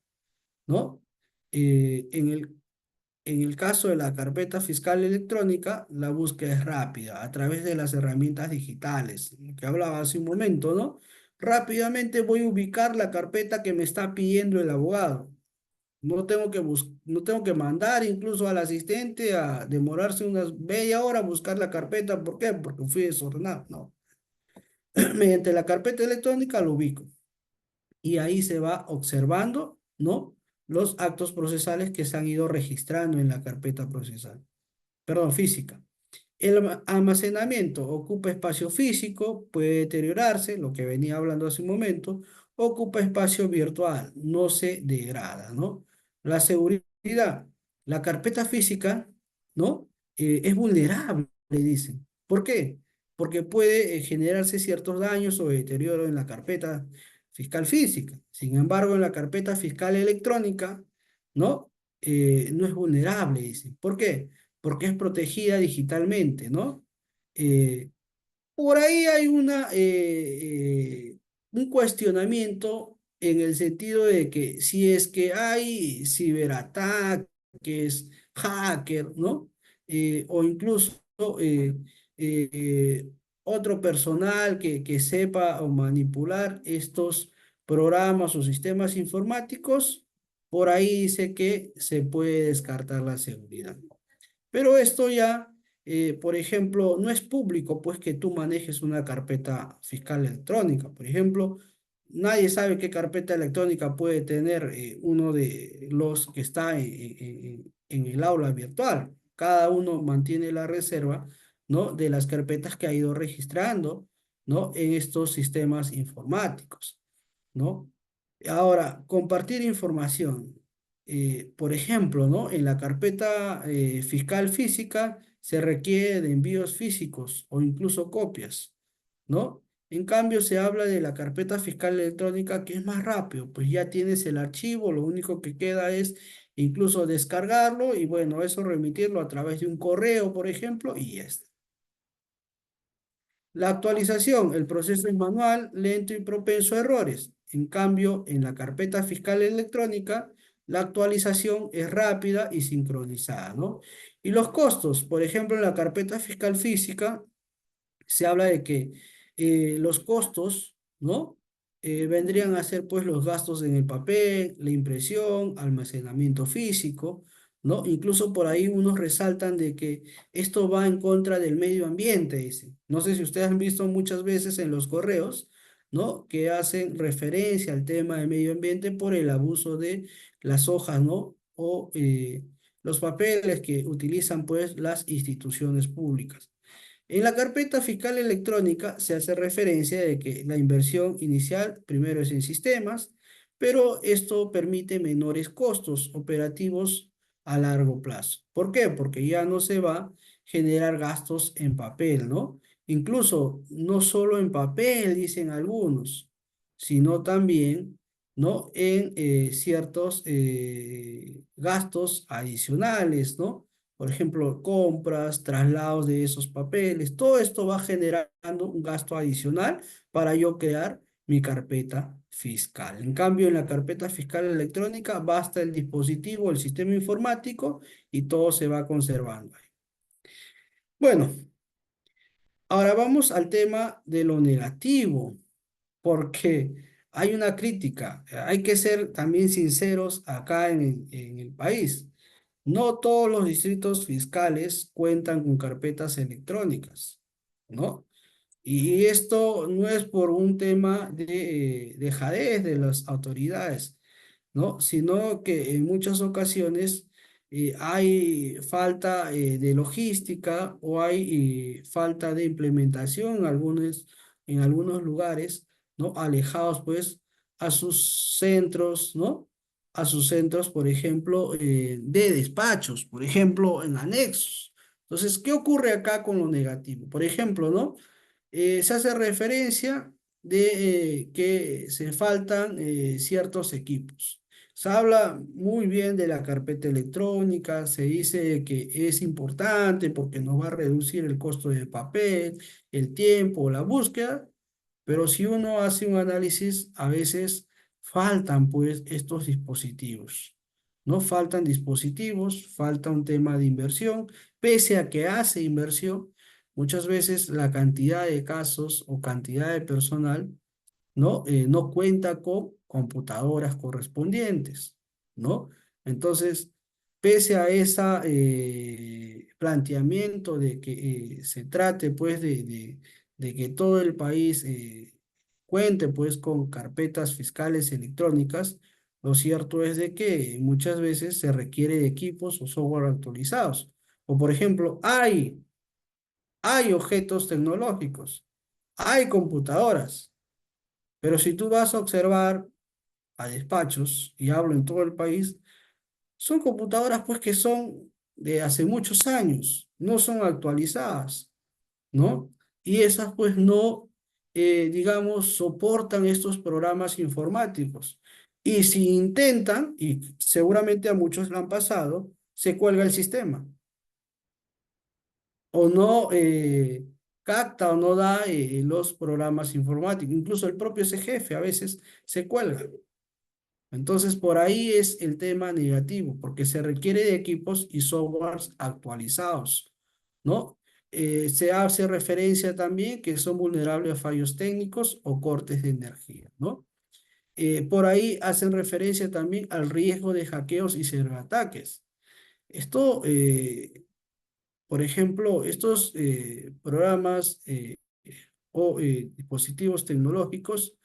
¿no? En el caso de la carpeta fiscal electrónica, la búsqueda es rápida a través de las herramientas digitales, lo que hablaba hace un momento, ¿no? Rápidamente voy a ubicar la carpeta que me está pidiendo el abogado. No tengo que mandar incluso al asistente a demorarse unas media hora a buscar la carpeta. ¿Por qué? Porque fui desordenado. No. Mediante la carpeta electrónica lo ubico y ahí se va observando, ¿no? Los actos procesales que se han ido registrando en la carpeta procesal, perdón, física. El almacenamiento ocupa espacio físico, puede deteriorarse, lo que venía hablando hace un momento, ocupa espacio virtual, no se degrada, ¿no? La seguridad, la carpeta física, ¿no? Es vulnerable, dicen. ¿Por qué? Porque puede generarse ciertos daños o deterioro en la carpeta fiscal física. Sin embargo, en la carpeta fiscal electrónica, ¿no? No es vulnerable, dicen. ¿Por qué? Porque es protegida digitalmente, ¿no? Eh, por ahí hay un cuestionamiento en el sentido de que si es que hay ciberataques, hacker, ¿no? O incluso eh, eh, otro personal que sepa o manipular estos programas o sistemas informáticos, por ahí dice que se puede descartar la seguridad. Pero esto ya, por ejemplo, no es público, pues que tú manejes una carpeta fiscal electrónica. Por ejemplo, nadie sabe qué carpeta electrónica puede tener uno de los que está en el aula virtual. Cada uno mantiene la reserva, ¿no? De las carpetas que ha ido registrando, ¿no? En estos sistemas informáticos, ¿no? Ahora, compartir información. Por ejemplo, ¿no? En la carpeta fiscal física se requiere de envíos físicos o incluso copias, ¿no? En cambio, se habla de la carpeta fiscal electrónica que es más rápido, pues ya tienes el archivo, lo único que queda es incluso descargarlo y bueno, eso remitirlo a través de un correo, por ejemplo, y ya está. La actualización, el proceso es manual, lento y propenso a errores. En cambio, en la carpeta fiscal electrónica, la actualización es rápida y sincronizada, ¿no? Y los costos, por ejemplo, en la carpeta fiscal física, se habla de que los costos, ¿no? Vendrían a ser pues los gastos en el papel, la impresión, almacenamiento físico, ¿no? Incluso por ahí unos resaltan de que esto va en contra del medio ambiente, dice. No sé si ustedes han visto muchas veces en los correos, ¿no? Que hacen referencia al tema del medio ambiente por el abuso de las hojas, ¿no? O los papeles que utilizan pues las instituciones públicas. En la carpeta fiscal electrónica se hace referencia de que la inversión inicial primero es en sistemas, pero esto permite menores costos operativos a largo plazo. ¿Por qué? Porque ya no se va a generar gastos en papel, ¿no? Incluso no solo en papel, dicen algunos, sino también, ¿no? En ciertos gastos adicionales, ¿no? Por ejemplo, compras, traslados de esos papeles, todo esto va generando un gasto adicional para yo crear mi carpeta fiscal. En cambio, en la carpeta fiscal electrónica basta el dispositivo, el sistema informático y todo se va conservando ahí. Bueno, ahora vamos al tema de lo negativo, porque hay una crítica. Hay que ser también sinceros acá en el país. No todos los distritos fiscales cuentan con carpetas electrónicas, ¿no? Y esto no es por un tema de dejadez de las autoridades, ¿no? Sino que en muchas ocasiones hay falta de logística o hay falta de implementación en algunos lugares, ¿no? Alejados, pues, a sus centros, ¿no? A sus centros, por ejemplo, de despachos, por ejemplo, en anexos. Entonces, ¿qué ocurre acá con lo negativo? Por ejemplo, ¿no? Se hace referencia de que se faltan ciertos equipos. Se habla muy bien de la carpeta electrónica, se dice que es importante porque nos va a reducir el costo de papel, el tiempo, la búsqueda, pero si uno hace un análisis, a veces faltan pues estos dispositivos. No faltan dispositivos, falta un tema de inversión, pese a que hace inversión, muchas veces la cantidad de casos o cantidad de personal ¿no? No cuenta con computadoras correspondientes, ¿no? Entonces, pese a ese planteamiento de que se trate, pues, de que todo el país cuente, pues, con carpetas fiscales electrónicas, lo cierto es de que muchas veces se requiere de equipos o software actualizados. O, por ejemplo, hay objetos tecnológicos, hay computadoras, pero si tú vas a observar a despachos, y hablo en todo el país, son computadoras pues que son de hace muchos años, no son actualizadas, ¿no? Y esas pues no, digamos, soportan estos programas informáticos. Y si intentan, y seguramente a muchos le han pasado, se cuelga el sistema o no capta o no da los programas informáticos. Incluso el propio ese jefe a veces se cuelga. Entonces, por ahí es el tema negativo, porque se requiere de equipos y softwares actualizados, ¿no? Se hace referencia también que son vulnerables a fallos técnicos o cortes de energía, ¿no? Por ahí hacen referencia también al riesgo de hackeos y ciberataques. Esto, por ejemplo, estos programas o dispositivos tecnológicos,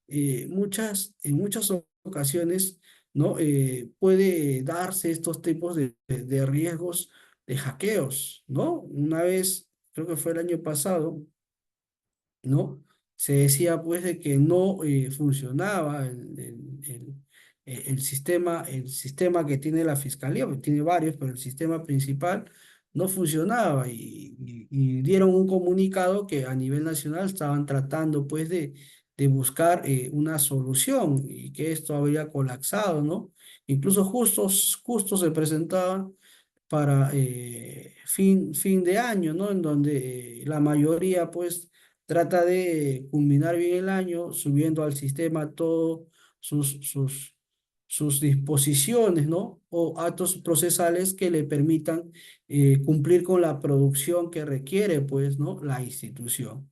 en muchas ocasiones, ¿no? Puede darse estos tipos de riesgos de hackeos, ¿no? Una vez, creo que fue el año pasado, ¿no? Se decía pues de que no funcionaba el sistema que tiene la fiscalía, porque tiene varios, pero el sistema principal no funcionaba y dieron un comunicado que a nivel nacional estaban tratando pues de buscar una solución y que esto había colapsado, ¿no? Incluso justo se presentaba para fin de año, ¿no? En donde la mayoría, pues, trata de culminar bien el año, subiendo al sistema todos sus, sus, sus disposiciones, ¿no? O actos procesales que le permitan cumplir con la producción que requiere, pues, ¿no? La institución.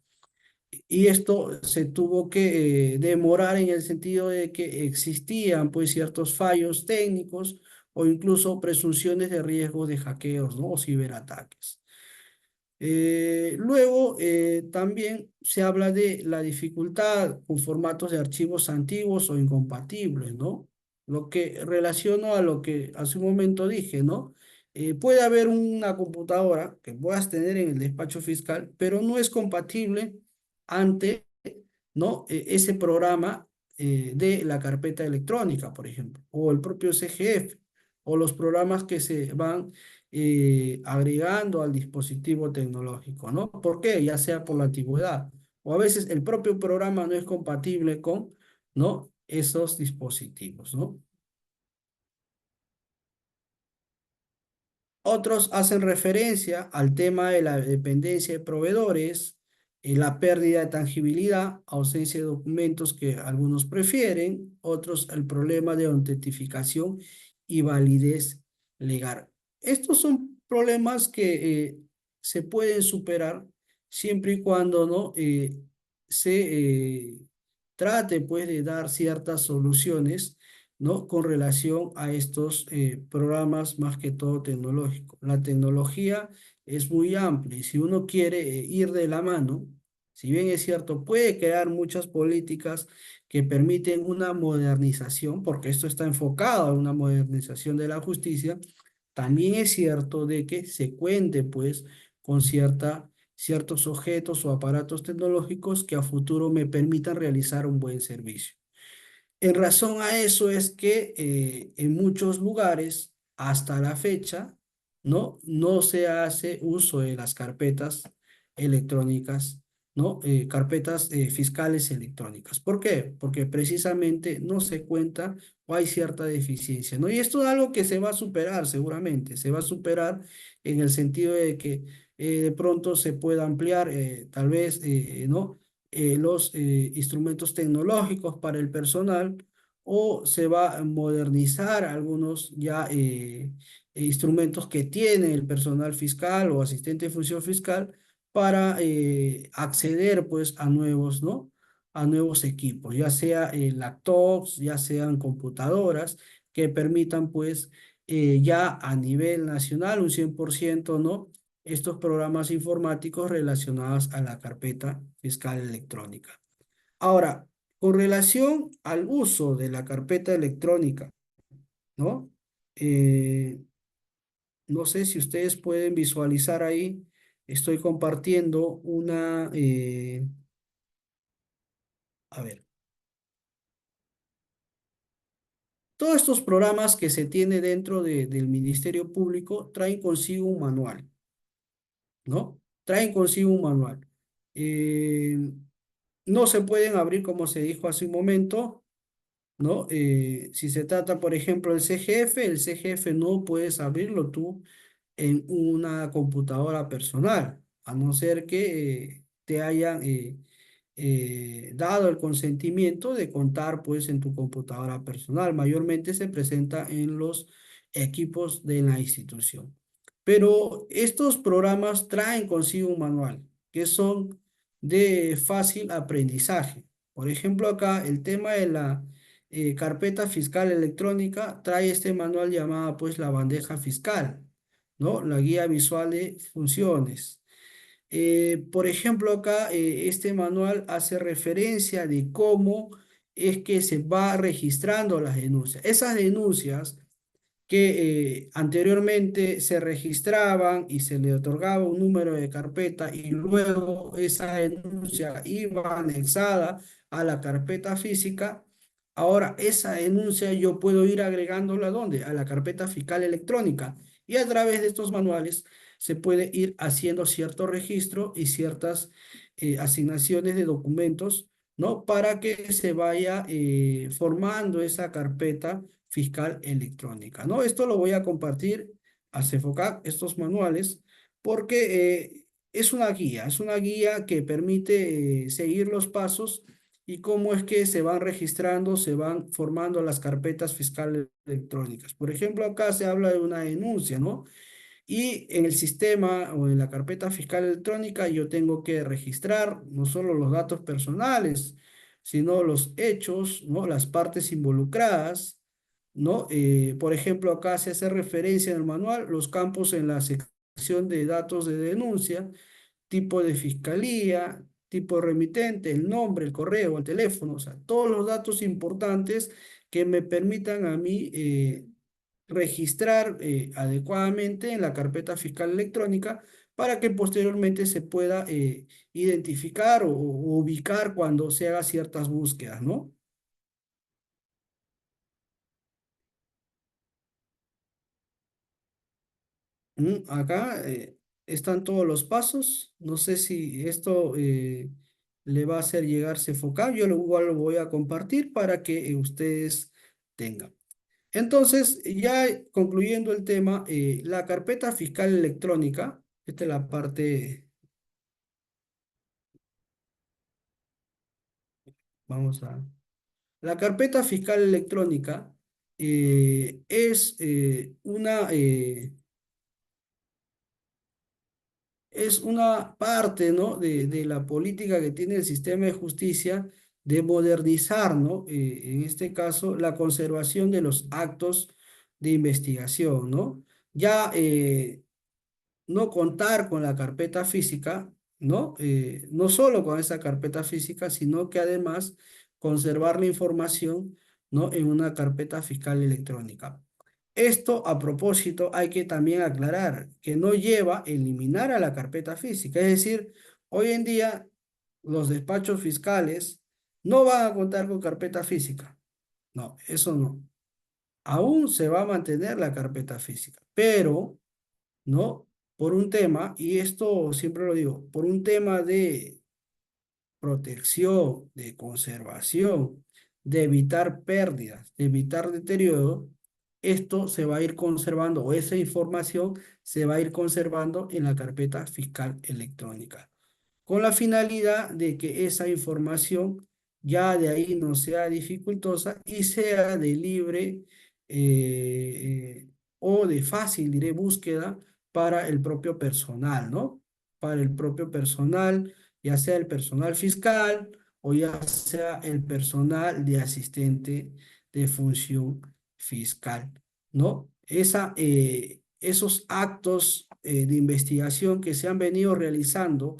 Y esto se tuvo que demorar en el sentido de que existían pues ciertos fallos técnicos o incluso presunciones de riesgo de hackeos, ¿no? O ciberataques. Luego, también se habla de la dificultad con formatos de archivos antiguos o incompatibles, ¿no? Lo que relaciono a lo que hace un momento dije, ¿no? Puede haber una computadora que puedas tener en el despacho fiscal, pero no es compatible ante, ¿no? Ese programa de la carpeta electrónica, por ejemplo, o el propio CGF, o los programas que se van agregando al dispositivo tecnológico, ¿no? ¿Por qué? Ya sea por la antigüedad o a veces el propio programa no es compatible con, ¿no? Esos dispositivos, ¿no? Otros hacen referencia al tema de la dependencia de proveedores, la pérdida de tangibilidad, ausencia de documentos que algunos prefieren, otros el problema de autentificación y validez legal. Estos son problemas que se pueden superar siempre y cuando no se trate pues de dar ciertas soluciones, ¿no? Con relación a estos programas más que todo tecnológicos. La tecnología es muy amplia y si uno quiere ir de la mano, si bien es cierto, puede crear muchas políticas que permiten una modernización, porque esto está enfocado a una modernización de la justicia, también es cierto de que se cuente pues con ciertos objetos o aparatos tecnológicos que a futuro me permitan realizar un buen servicio. En razón a eso es que en muchos lugares, hasta la fecha, no se hace uso de las carpetas electrónicas, ¿no? Carpetas fiscales electrónicas. ¿Por qué? Porque precisamente no se cuenta o hay cierta deficiencia, ¿no? Y esto es algo que se va a superar seguramente, se va a superar en el sentido de que de pronto se pueda ampliar, tal vez, ¿no? Los instrumentos tecnológicos para el personal o se va a modernizar algunos ya instrumentos que tiene el personal fiscal o asistente de función fiscal para acceder pues a nuevos, ¿no? A nuevos equipos, ya sea laptops, ya sean computadoras que permitan pues ya a nivel nacional un 100%, ¿no? Estos programas informáticos relacionados a la carpeta fiscal electrónica. Ahora, con relación al uso de la carpeta electrónica, ¿no? Eh, no sé si ustedes pueden visualizar ahí, estoy compartiendo a ver, todos estos programas que se tiene dentro del Ministerio Público traen consigo un manual, ¿no? Traen consigo un manual. Eh, no se pueden abrir, como se dijo hace un momento, ¿no? Si se trata, por ejemplo, el CGF no puedes abrirlo tú en una computadora personal, a no ser que te hayan dado el consentimiento de contar pues en tu computadora personal. Mayormente se presenta en los equipos de la institución. Pero estos programas traen consigo un manual que son de fácil aprendizaje. Por ejemplo, acá el tema de la carpeta fiscal electrónica trae este manual llamado pues la bandeja fiscal, ¿no? La guía visual de funciones. Por ejemplo, acá este manual hace referencia de cómo es que se va registrando las denuncias. Esas denuncias que anteriormente se registraban y se le otorgaba un número de carpeta y luego esa denuncia iba anexada a la carpeta física. Ahora esa denuncia yo puedo ir agregándola ¿a dónde? A la carpeta fiscal electrónica y a través de estos manuales se puede ir haciendo cierto registro y ciertas asignaciones de documentos, ¿no? Para que se vaya formando esa carpeta fiscal electrónica, ¿no? Esto lo voy a compartir a CEFOCAC, estos manuales, porque es una guía que permite seguir los pasos y cómo es que se van registrando, se van formando las carpetas fiscales electrónicas. Por ejemplo, acá se habla de una denuncia, ¿no? Y en el sistema o en la carpeta fiscal electrónica yo tengo que registrar no solo los datos personales, sino los hechos, ¿no? Las partes involucradas, ¿no? Por ejemplo, acá se hace referencia en el manual los campos en la sección de datos de denuncia, tipo de fiscalía, tipo de remitente, el nombre, el correo, el teléfono, o sea, todos los datos importantes que me permitan a mí registrar adecuadamente en la carpeta fiscal electrónica para que posteriormente se pueda identificar o ubicar cuando se haga ciertas búsquedas, ¿no? Acá están todos los pasos. No sé si esto le va a hacer llegarse focal. Yo lo, igual lo voy a compartir para que ustedes tengan. Entonces, ya concluyendo el tema, la carpeta fiscal electrónica, esta es la parte Vamos a... La carpeta fiscal electrónica es una parte, ¿no? de la política que tiene el sistema de justicia de modernizar, ¿no? En este caso, la conservación de los actos de investigación, ¿no? Ya no contar con la carpeta física, ¿no? No solo con esa carpeta física, sino que además conservar la información, ¿no? En una carpeta fiscal electrónica. Esto a propósito hay que también aclarar que no lleva a eliminar a la carpeta física. Es decir, hoy en día los despachos fiscales no van a contar con carpeta física. No, eso no. Aún se va a mantener la carpeta física, pero ¿no? Por un tema, y esto siempre lo digo, por un tema de protección, de conservación, de evitar pérdidas, de evitar deterioro, esto se va a ir conservando, o esa información se va a ir conservando en la carpeta fiscal electrónica con la finalidad de que esa información ya de ahí no sea dificultosa y sea de libre o de fácil, diré, búsqueda para el propio personal, ¿no? Para el propio personal, ya sea el personal fiscal o ya sea el personal de asistente de función fiscal, ¿no? Esos actos de investigación que se han venido realizando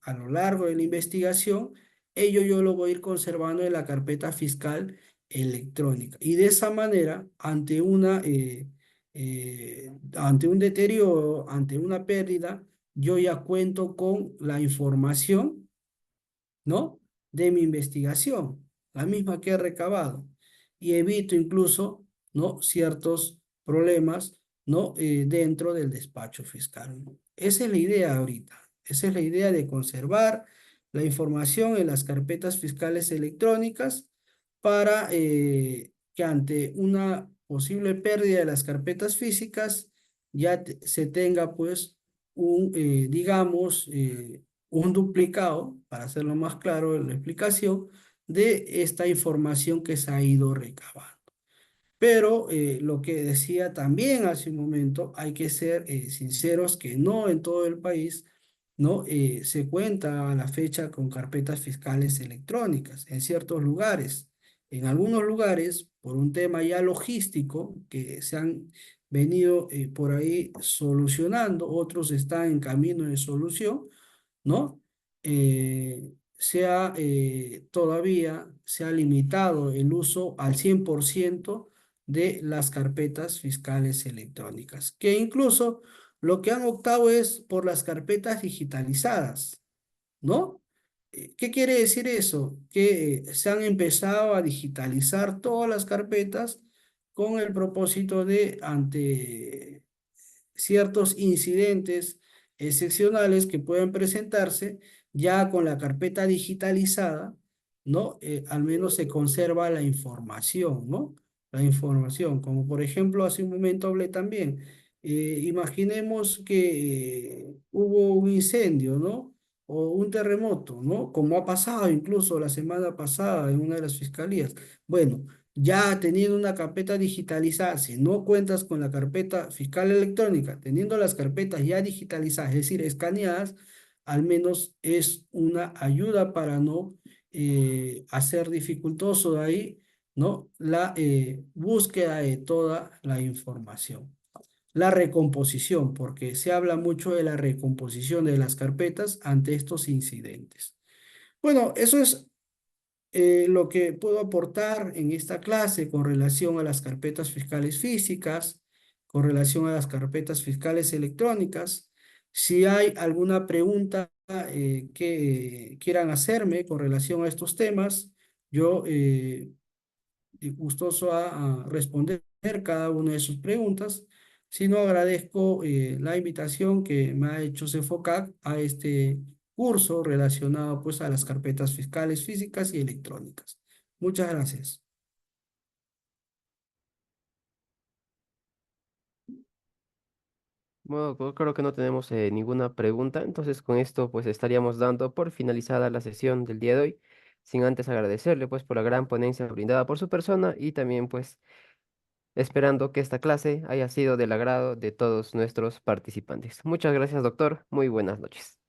a lo largo de la investigación, ello yo lo voy a ir conservando en la carpeta fiscal electrónica. Y de esa manera, ante un deterioro, ante una pérdida, yo ya cuento con la información, ¿no? De mi investigación, la misma que he recabado, y evito incluso, ¿no? Ciertos problemas, ¿no? Dentro del despacho fiscal. Esa es la idea ahorita. Esa es la idea de conservar la información en las carpetas fiscales electrónicas para que ante una posible pérdida de las carpetas físicas se tenga pues digamos, un duplicado, para hacerlo más claro en la explicación, de esta información que se ha ido recabando. Pero lo que decía también hace un momento, hay que ser sinceros que no en todo el país no se cuenta a la fecha con carpetas fiscales electrónicas en ciertos lugares. En algunos lugares, por un tema ya logístico que se han venido por ahí solucionando, otros están en camino de solución, ¿no? Todavía se ha limitado el uso al 100% de las carpetas fiscales electrónicas, que incluso lo que han optado es por las carpetas digitalizadas, ¿no? ¿Qué quiere decir eso? Que se han empezado a digitalizar todas las carpetas con el propósito de, ante ciertos incidentes excepcionales que pueden presentarse, ya con la carpeta digitalizada, ¿no? Al menos se conserva la información, ¿no? La información, como por ejemplo, hace un momento hablé también, imaginemos que hubo un incendio, ¿no? O un terremoto, ¿no? Como ha pasado incluso la semana pasada en una de las fiscalías. Bueno, ya teniendo una carpeta digitalizada, si no cuentas con la carpeta fiscal electrónica, teniendo las carpetas ya digitalizadas, es decir, escaneadas, al menos es una ayuda para no hacer dificultoso de ahí, ¿no? La búsqueda de toda la información. La recomposición, porque se habla mucho de la recomposición de las carpetas ante estos incidentes. Bueno, eso es lo que puedo aportar en esta clase con relación a las carpetas fiscales físicas, con relación a las carpetas fiscales electrónicas. Si hay alguna pregunta que quieran hacerme con relación a estos temas, yo gustoso a responder cada una de sus preguntas. Si no, agradezco la invitación que me ha hecho CEFOCAC a este curso relacionado pues a las carpetas fiscales físicas y electrónicas. Muchas gracias. Bueno, creo que no tenemos ninguna pregunta, entonces con esto pues estaríamos dando por finalizada la sesión del día de hoy, sin antes agradecerle pues por la gran ponencia brindada por su persona y también pues esperando que esta clase haya sido del agrado de todos nuestros participantes. Muchas gracias, doctor. Muy buenas noches.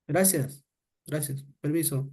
Gracias, gracias. Permiso.